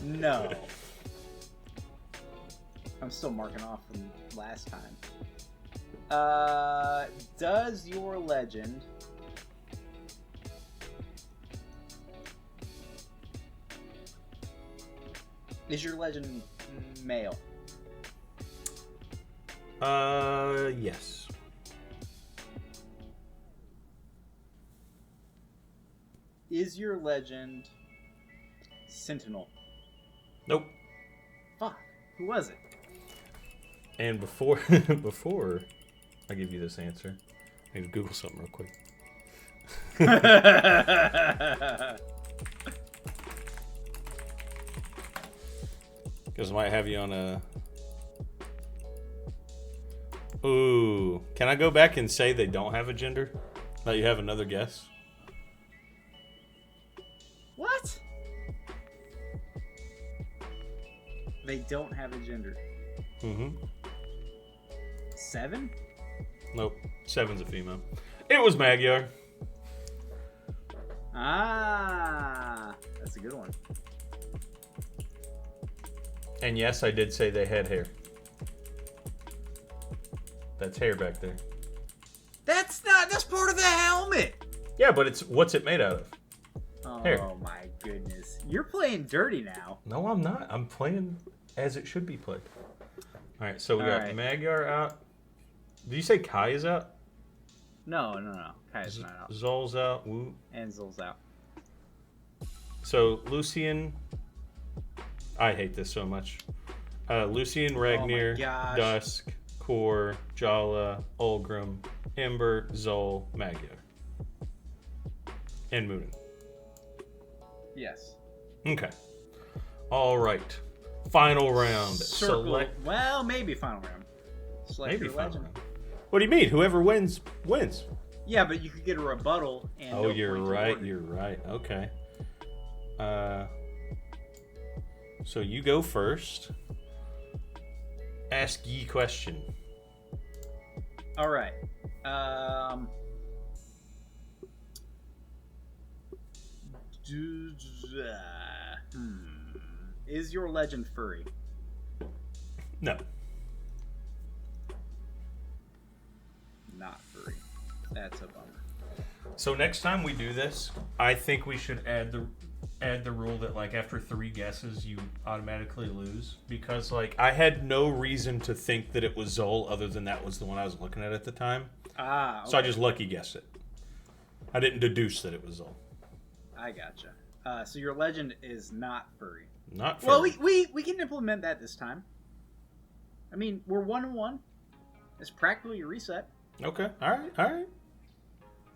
No. I'm still marking off from last time. Does your legend is your legend male? Yes. Is your legend Sentinel? Nope. Fuck. Who was it? And before I give you this answer, I need to Google something real quick. Because I might have you on a... Ooh. Can I go back and say they don't have a gender? Let you have another guess? What? They don't have a gender. Mm-hmm. 7? Nope. 7's a female. It was Magyar. Ah, that's a good one. And yes, I did say they had hair. That's hair back there. That's part of the helmet. Yeah, but what's it made out of? Oh Here. my goodness. You're playing dirty now. No, I'm not. I'm playing as it should be played. All right, so we got Alright. Magyar out. Did you say Kai is out? No. Kai's not out. Zol's out. Woo. And Zol's out. So Lucian. I hate this so much. Lucian, Ragnar, gosh. Dusk, Kor, Jala, Olgrim, Ember, Zol, Magyar. And Moonin. Yes. Okay. All right. Final round. Circle. Well, maybe final round. Select Maybe your final legend. round. What do you mean? Whoever wins, wins. Yeah, but you could get a rebuttal. And Oh, no you're points right. awarded. You're right. Okay. So you go first. Ask ye question. All right. Is your legend furry? No. Not furry. That's a bummer. So next time we do this, I think we should add the rule that like after 3 guesses you automatically lose, because like I had no reason to think that it was Zol other than that was the one I was looking at the time. Ah, okay. So I just lucky guessed it. I didn't deduce that it was Zol. I gotcha. So your legend is not furry. Not Well, furry. we can implement that this time. I mean, we're 1-1. It's practically a reset. Okay. All right.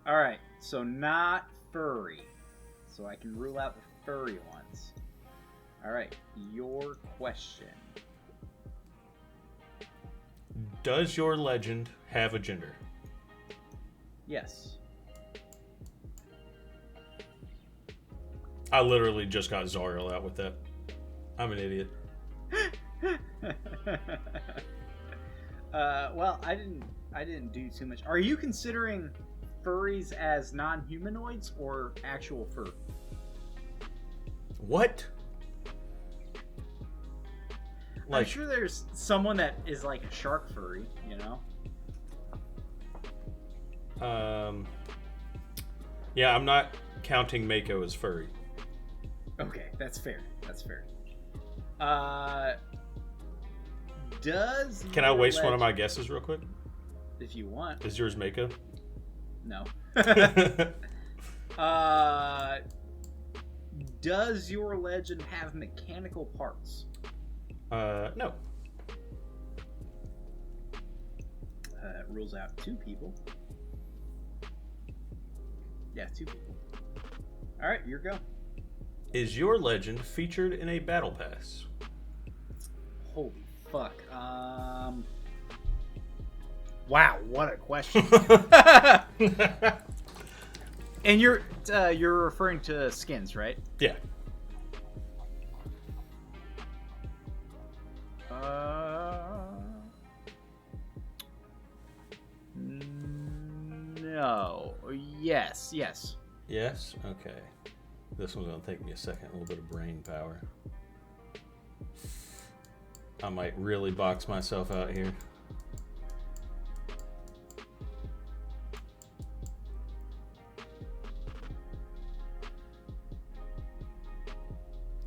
All right. So not furry. So I can rule out the furry ones. All right. Your question. Does your legend have a gender? Yes. I literally just got Zariel out with that. I'm an idiot. Well, I didn't do too much. Are you considering furries as non-humanoids or actual fur? What? I'm sure there's someone that is like a shark furry, you know? Yeah, I'm not counting Mako as furry. Okay, that's fair. That's fair. Does Can I your waste one of my legend- guesses real quick? If you want. Is yours Mako? No. Does your legend have mechanical parts? No. That rules out 2 people. Yeah, 2 people. All right, your go. Is your legend featured in a battle pass? Holy fuck. Wow, what a question. And you're referring to skins, right? Yeah. No. Yes. Yes? Okay. This one's going to take me a second, a little bit of brain power. I might really box myself out here.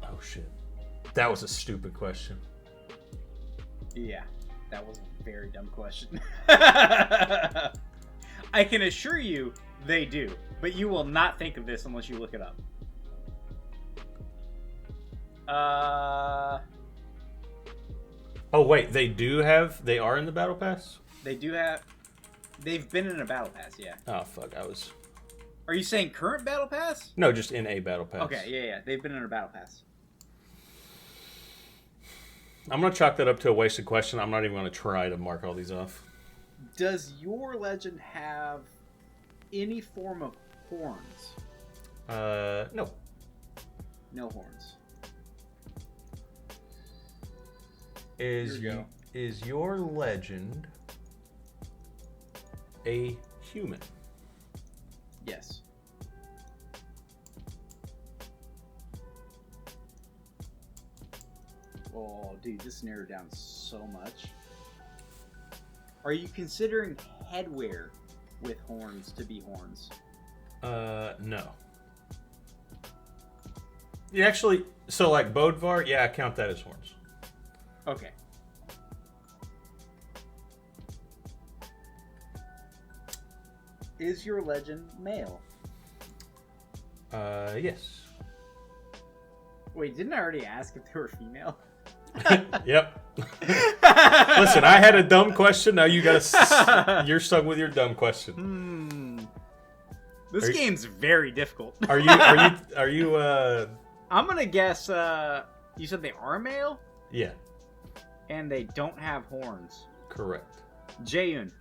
Oh shit. That was a stupid question. Yeah, that was a very dumb question. I can assure you they do, but you will not think of this unless you look it up. Oh wait, they are in the battle pass? They do have. They've been in a battle pass, yeah. Oh fuck, Are you saying current battle pass? No, just in a battle pass. Okay, yeah. They've been in a battle pass. I'm gonna chalk that up to a wasted question. I'm not even gonna try to mark all these off. Does your legend have any form of horns? No. No horns. Is Here we go. is your legend a human? Yes. Oh, dude, this narrowed down so much. Are you considering headwear with horns to be horns? No. You actually, so like Bodvar, yeah, I count that as horns. Okay. Is your legend male? Yes. Wait, didn't I already ask if they were female? Yep. Listen, I had a dumb question. Now you gotta. You're stuck with your dumb question. This game's very difficult. Are you? I'm gonna guess. You said they are male, Yeah. and they don't have horns. Correct. Jaeyoon.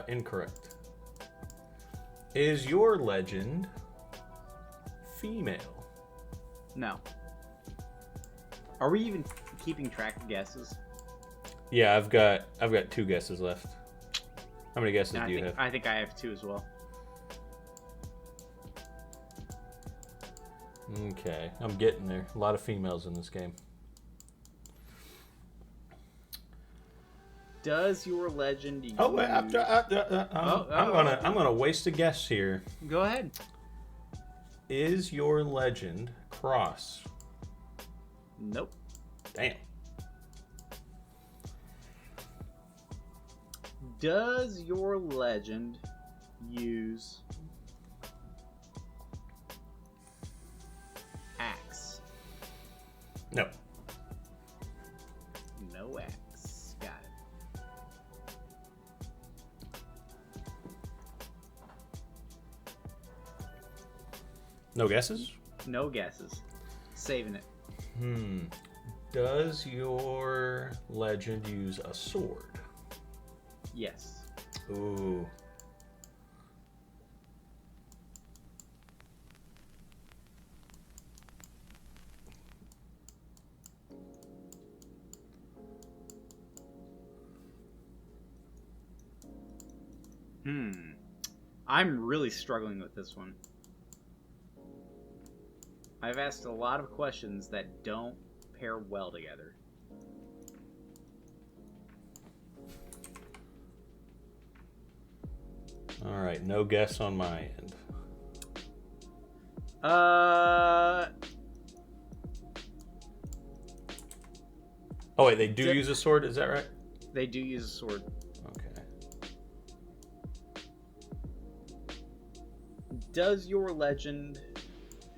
Incorrect. Is your legend female? No. Are we even keeping track of guesses? Yeah, I've got 2 guesses left. How many guesses do you have? I think I have 2 as well. Okay, I'm getting there. A lot of females in this game. Does your legend use... Oh wait, I'm gonna waste a guess here. Go ahead. Is your legend cross? Nope. Damn. Does your legend use axe? No. No axe. Got it. No guesses? No guesses. Saving it. Does your legend use a sword? Yes. Ooh. I'm really struggling with this one. I've asked a lot of questions that don't pair well together. All right, no guess on my end. Oh wait, they do use a sword, is that right? They do use a sword. Okay. Does your legend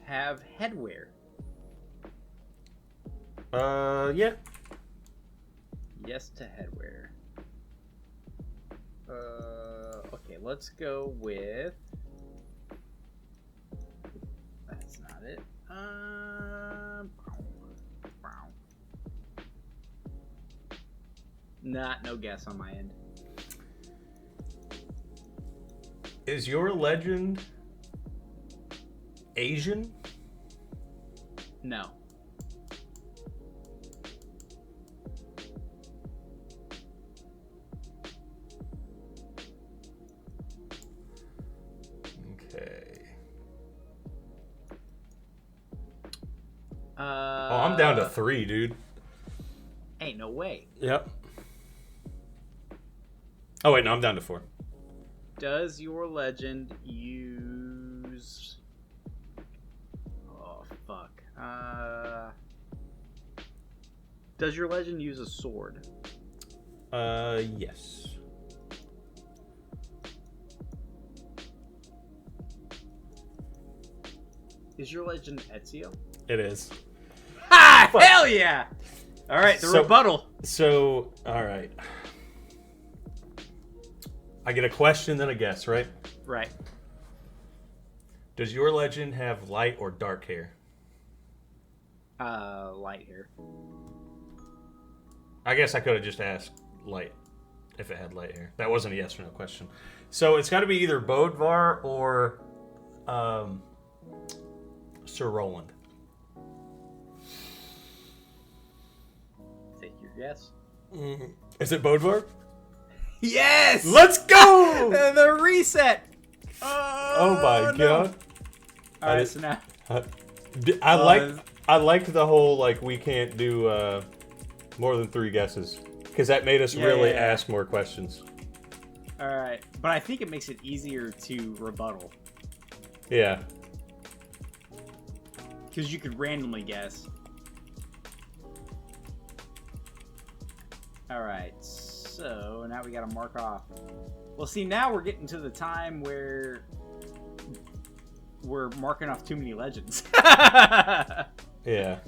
have headwear? Yeah. Yes to headwear. Okay, let's go with... That's not it. No guess on my end. Is your legend Asian? No. Okay. I'm down to 3, dude. Ain't no way. Yep. Oh wait, no, I'm down to 4. Does your legend use... Oh, fuck. Does your legend use a sword? Yes. Is your legend Ezio? It is. Ha! Hell yeah! Alright, the rebuttal. So, alright. I get a question, then a guess, right? Right. Does your legend have light or dark hair? Light hair. I guess I could have just asked light if it had light hair. That wasn't a yes or no question. So it's got to be either Bodvar or Sir Roland. Take your guess. Is it Bodvar? Yes! Let's go! The reset! Oh my god. Alright, so now... I like the whole, like, we can't do more than 3 guesses. Because that made us really ask more questions. Alright, but I think it makes it easier to rebuttal. Yeah. Because you could randomly guess. Alright, so now we gotta mark off. Well, see, now we're getting to the time where we're marking off too many legends. Yeah.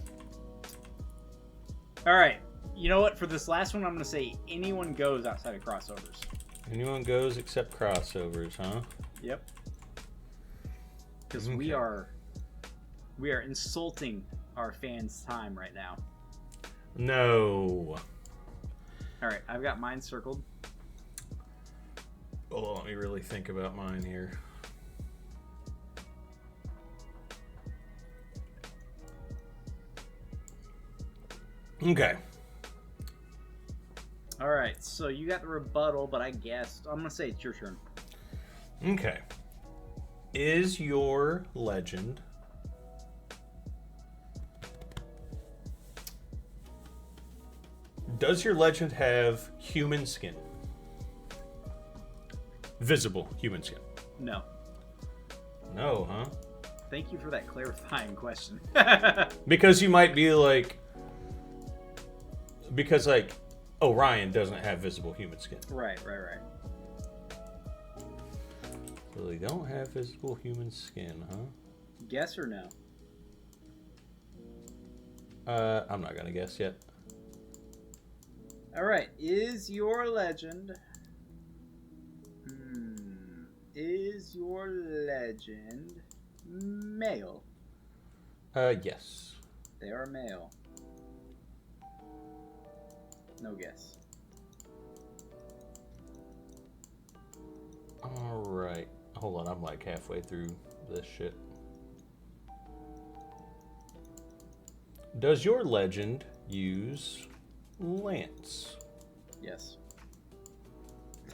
Alright, you know what? For this last one, I'm gonna say anyone goes outside of crossovers. Anyone goes except crossovers, huh? Yep. Because Okay. we are insulting our fans' time right now. No. All right, I've got mine circled. Hold on, let me really think about mine here. Okay. All right, so you got the rebuttal, but I guessed. I'm gonna say it's your turn. Okay. Is your legend does your legend have human skin? Visible human skin? No. No, huh? Thank you for that clarifying question. Because you might be like, because like Orion doesn't have visible human skin. Right. So they don't have visible human skin, huh? Guess or no? I'm not gonna guess yet. All right, is your legend? Is your legend male? Yes. They are male. No guess. All right. Hold on, I'm like halfway through this shit. Does your legend use Lance? Yes.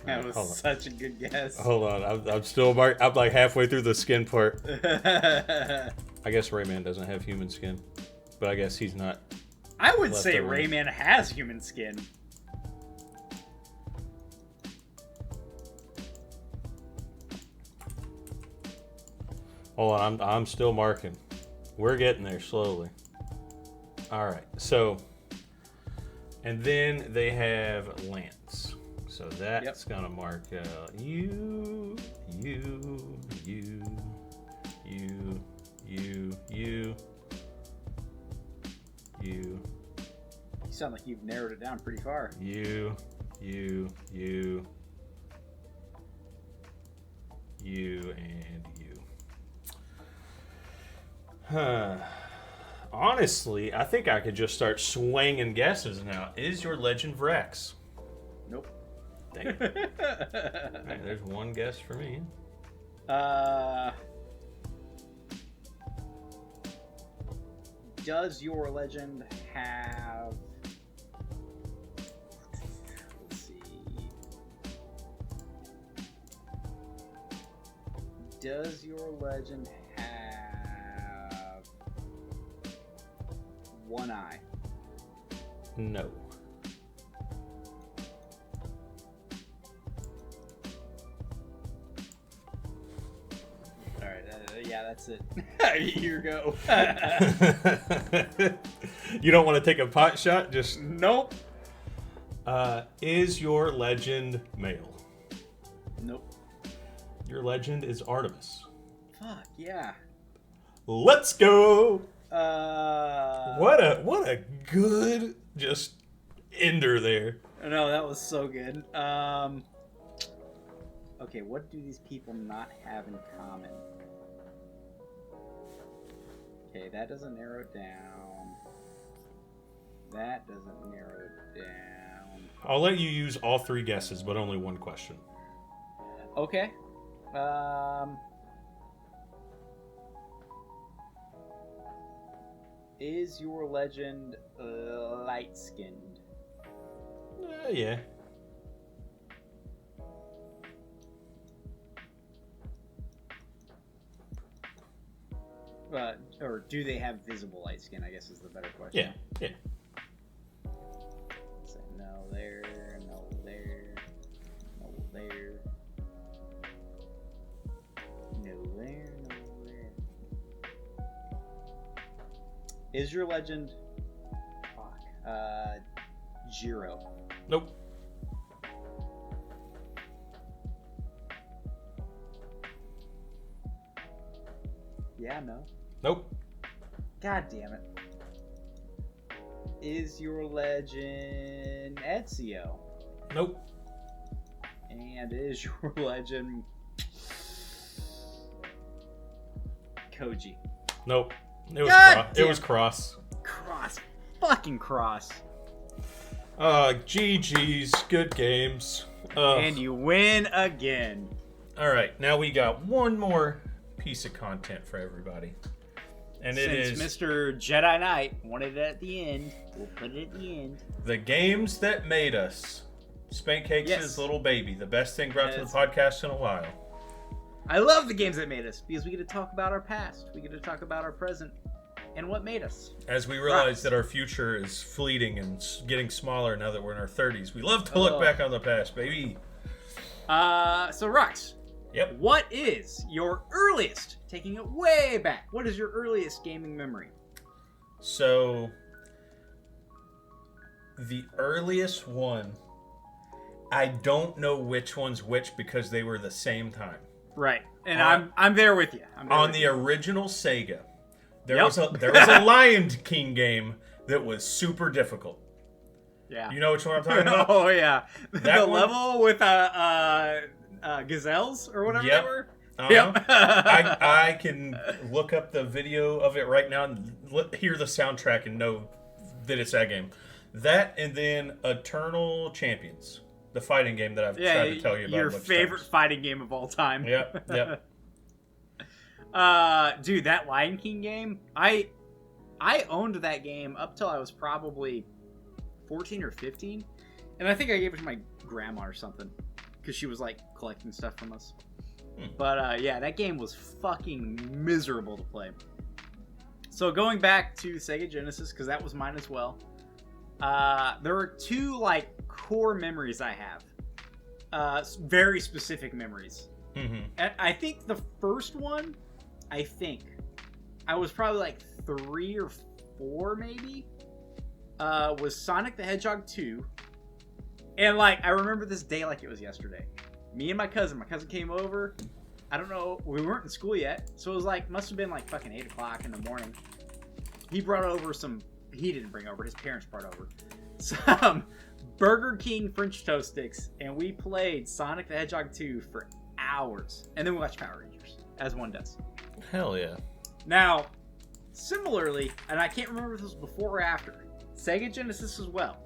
Alright, That was hold on. such a good guess. Hold on, I'm still I'm like halfway through the skin part. I guess Rayman doesn't have human skin, but I guess he's not. I would Left say over. Rayman has human skin. Hold on, I'm still marking. We're getting there slowly. All right, so, and then they have Lance. So that's gonna mark you. You sound like you've narrowed it down pretty far. You, and you. Huh. Honestly, I think I could just start swinging guesses now. Is your legend Vrex? Nope. Dang it. Alright, there's one guess for me. Does your legend have... Let's see. Does your legend have one eye? No. Alright, yeah, that's it. Here you go. You don't want to take a pot shot? Just Nope. is your legend male? Nope. Your legend is Artemis. Fuck, yeah. Let's go! What? What a good just ender there. No, that was so good. Okay, what do these people not have in common? Okay, that doesn't narrow it down. That doesn't narrow it down. I'll let you use all three guesses, but only one question. Okay. Is your legend light-skinned? Yeah. Or do they have visible light skin, I guess is the better question. Yeah. So no there, no there, no there. No there, no there. Is your legend? Fuck. Jiro. Nope. Yeah, no. Nope. God damn it. Is your legend Ezio? Nope. And is your legend Koji? Nope. It was God cross. It damn. was cross. Cross. Fucking cross. GG's. Good games. And you win again. All right, now we got one more piece of content for everybody. And it Since is Mr. Jedi Knight wanted it at the end, we'll put it at the end. the games that made us. Spank Cakes' Yes. little baby. The best thing brought to the Yes. podcast in a while. I love the games that made us because we get to talk about our past, we get to talk about our present, and what made us. As we realize Rocks. that our future is fleeting and getting smaller now that we're in our 30s, we love to look back on the past, baby. So Rox, Yep. what is your earliest, taking it way back, what is your earliest gaming memory? So, the earliest one, I don't know which one's which because they were the same time. Right, and On- I'm there with you. On the original Sega, there Yep. was a Lion King game that was super difficult. yeah. You know which one I'm talking about? Oh yeah, the That one- level with gazelles or whatever Yep. they were. Uh-huh. Yep. I can look up the video of it right now and hear the soundtrack and know that it's that game. That and then Eternal Champions, the fighting game that I've tried to tell you about. Your a bunch of favorite times. fighting game of all time. Yep. Dude, that Lion King game, I owned that game up till I was probably 14 or 15, and I think I gave it to my grandma or something because she was like collecting stuff from us. But yeah, that game was fucking miserable to play. So going back to Sega Genesis, because that was mine as well. There are two like core memories I have, very specific memories. Mm-hmm. And I think the first one, I was probably like 3 or 4 maybe, was Sonic the Hedgehog 2. And like, I remember this day like it was yesterday. Me and my cousin came over. I don't know, we weren't in school yet. So it was like, must have been like fucking 8 o'clock in the morning. He brought over he didn't bring over, his parents brought over some Burger King French toast sticks. And we played Sonic the Hedgehog 2 for hours. And then we watched Power Rangers, as one does. Hell yeah. Now, similarly, and I can't remember if this was before or after, Sega Genesis as well.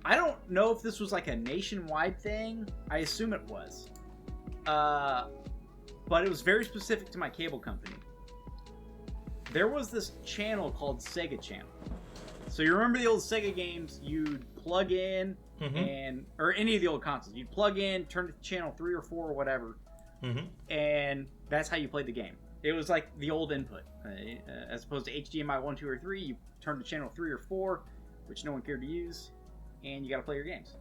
I don't know if this was like a nationwide thing. I assume it was. But it was very specific to my cable company. There was this channel called Sega Channel. So you remember the old Sega games, you'd plug in or any of the old consoles, you'd plug in, turn to channel 3 or 4 or whatever, and that's how you played the game. It was like the old input. As opposed to HDMI 1, 2, or 3, you turn to channel 3 or 4, which no one cared to use, and you got to play your games.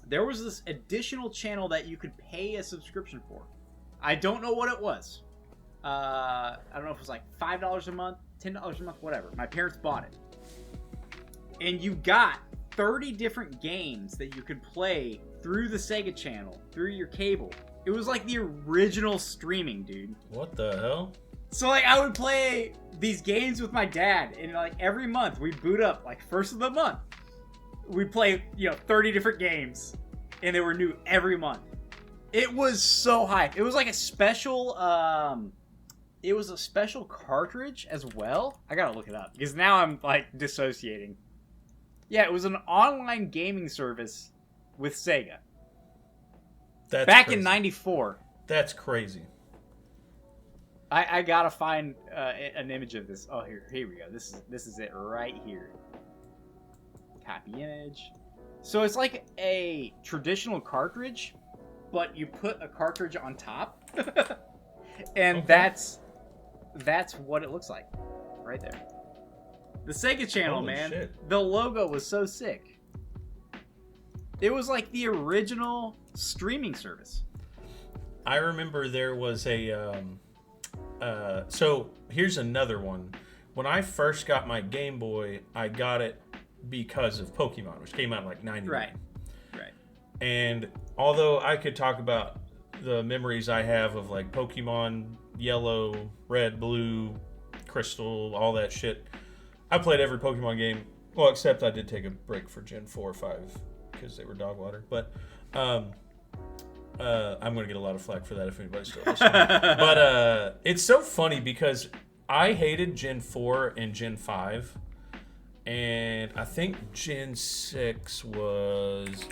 There was this additional channel that you could pay a subscription for. I don't know what it was. I don't know if it was like $5 a month, $10 a month, whatever. My parents bought it. And you got 30 different games that you could play through the Sega Channel, through your cable. It was like the original streaming, dude. What the hell? So like I would play these games with my dad, and like every month we'd boot up, like first of the month. We'd play, 30 different games, and they were new every month. It was so hype. It was like a special, cartridge as well. I gotta look it up, because now I'm like dissociating. Yeah, it was an online gaming service with Sega. That's Back crazy. in '94. That's crazy. I gotta find an image of this. Oh, here we go. This is it right here. Copy image. So it's like a traditional cartridge, but you put a cartridge on top, and Okay. that's what it looks like, right there. The Sega Channel, Holy man. shit. The logo was so sick. It was like the original streaming service. I remember there was a so here's another one. when I first got my Game Boy, I got it because of Pokemon, which came out in like 99. Right. And although I could talk about the memories I have of like Pokemon Yellow, Red, Blue, Crystal, all that shit, I played every Pokemon game. Well, except I did take a break for Gen 4 or 5 because they were dog water. But I'm going to get a lot of flack for that if anybody's still listening. But it's so funny because I hated Gen 4 and Gen 5. And I think Gen 6 was...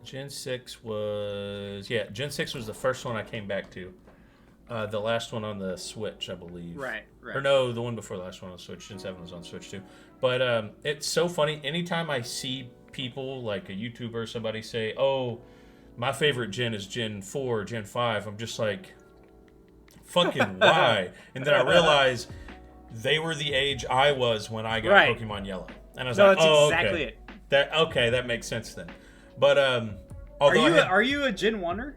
Gen 6 was the first one I came back to. The last one on the Switch, I believe. Right. Or no, the one before the last one on the Switch. Gen 7 was on Switch too. But it's so funny. Anytime I see people, like a YouTuber or somebody say, oh, my favorite gen is Gen 4, Gen 5, I'm just like, fucking why? And then I realize they were the age I was when I got Pokemon Yellow. And I was like, oh, exactly okay. it. That makes sense then. But are you a Gen 1er?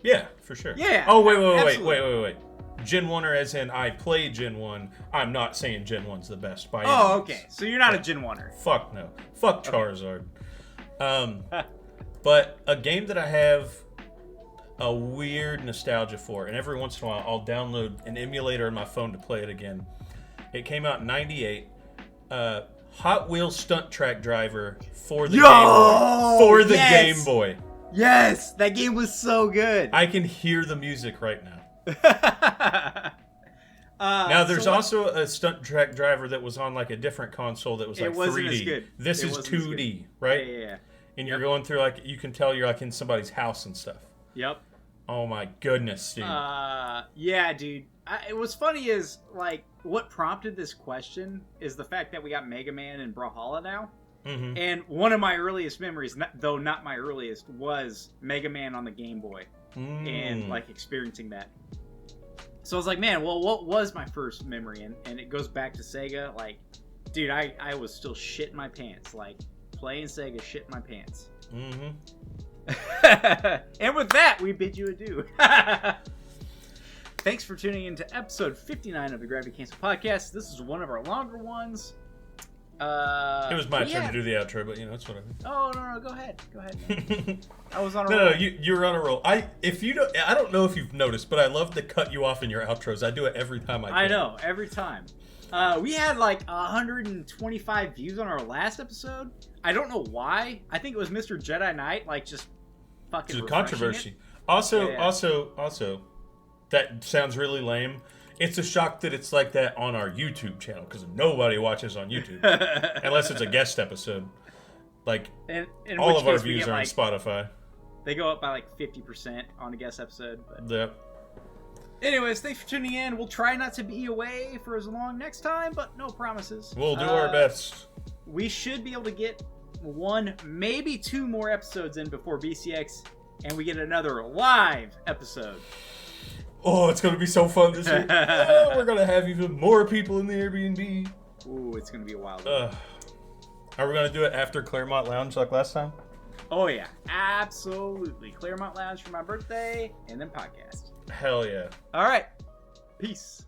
Yeah, for sure. Yeah. Oh, wait. Gen 1er as in I play Gen 1. I'm not saying Gen 1's the best by any means. Okay. So you're not a Gen 1er. Fuck no. Fuck Charizard. But a game that I have a weird nostalgia for, and every once in a while I'll download an emulator on my phone to play it again. It came out in 98. Hot Wheels Stunt Track Driver for the Game Boy. Yes, that game was so good. I can hear the music right now. Now there's also a Stunt Track Driver that was on like a different console that was like 3D. As good. This is 2D, right? Yeah. And you're going through like, you can tell you're like in somebody's house and stuff. Yep. Oh my goodness, dude. Yeah, dude. It was funny is like what prompted this question is the fact that we got Mega Man and Brawlhalla now. Mm-hmm. And one of my earliest memories, though not my earliest, was Mega Man on the Game Boy and like experiencing that. So I was like, man, well, what was my first memory? And it goes back to Sega. Like, dude, I was still shitting my pants. Like, playing Sega, shitting my pants. Mm-hmm. And with that, we bid you adieu. Thanks for tuning in to episode 59 of the Gravity Cancel Podcast. This is one of our longer ones. It was my turn to do the outro, but that's what I mean. Oh no, go ahead. Man. I was on a roll. No, you're on a roll. I don't know if you've noticed, but I love to cut you off in your outros. I do it every time I can. I know, every time. We had like 125 views on our last episode. I don't know why. I think it was Mr. Jedi Knight, like just fucking. It's a controversy. Also, that sounds really lame. It's a shock that it's like that on our YouTube channel because nobody watches on YouTube unless it's a guest episode. Like in all of our views are on Spotify. They go up by like 50% on a guest episode. But... Yep. Anyways, thanks for tuning in. We'll try not to be away for as long next time, but no promises. We'll do our best. We should be able to get 1, maybe 2 more episodes in before BCX, and we get another live episode. Oh, it's going to be so fun this week. We're going to have even more people in the Airbnb. Ooh, it's going to be a wild one. Are we going to do it after Claremont Lounge like last time? Oh, yeah. Absolutely. Claremont Lounge for my birthday, and then podcast. Hell yeah. All right. Peace.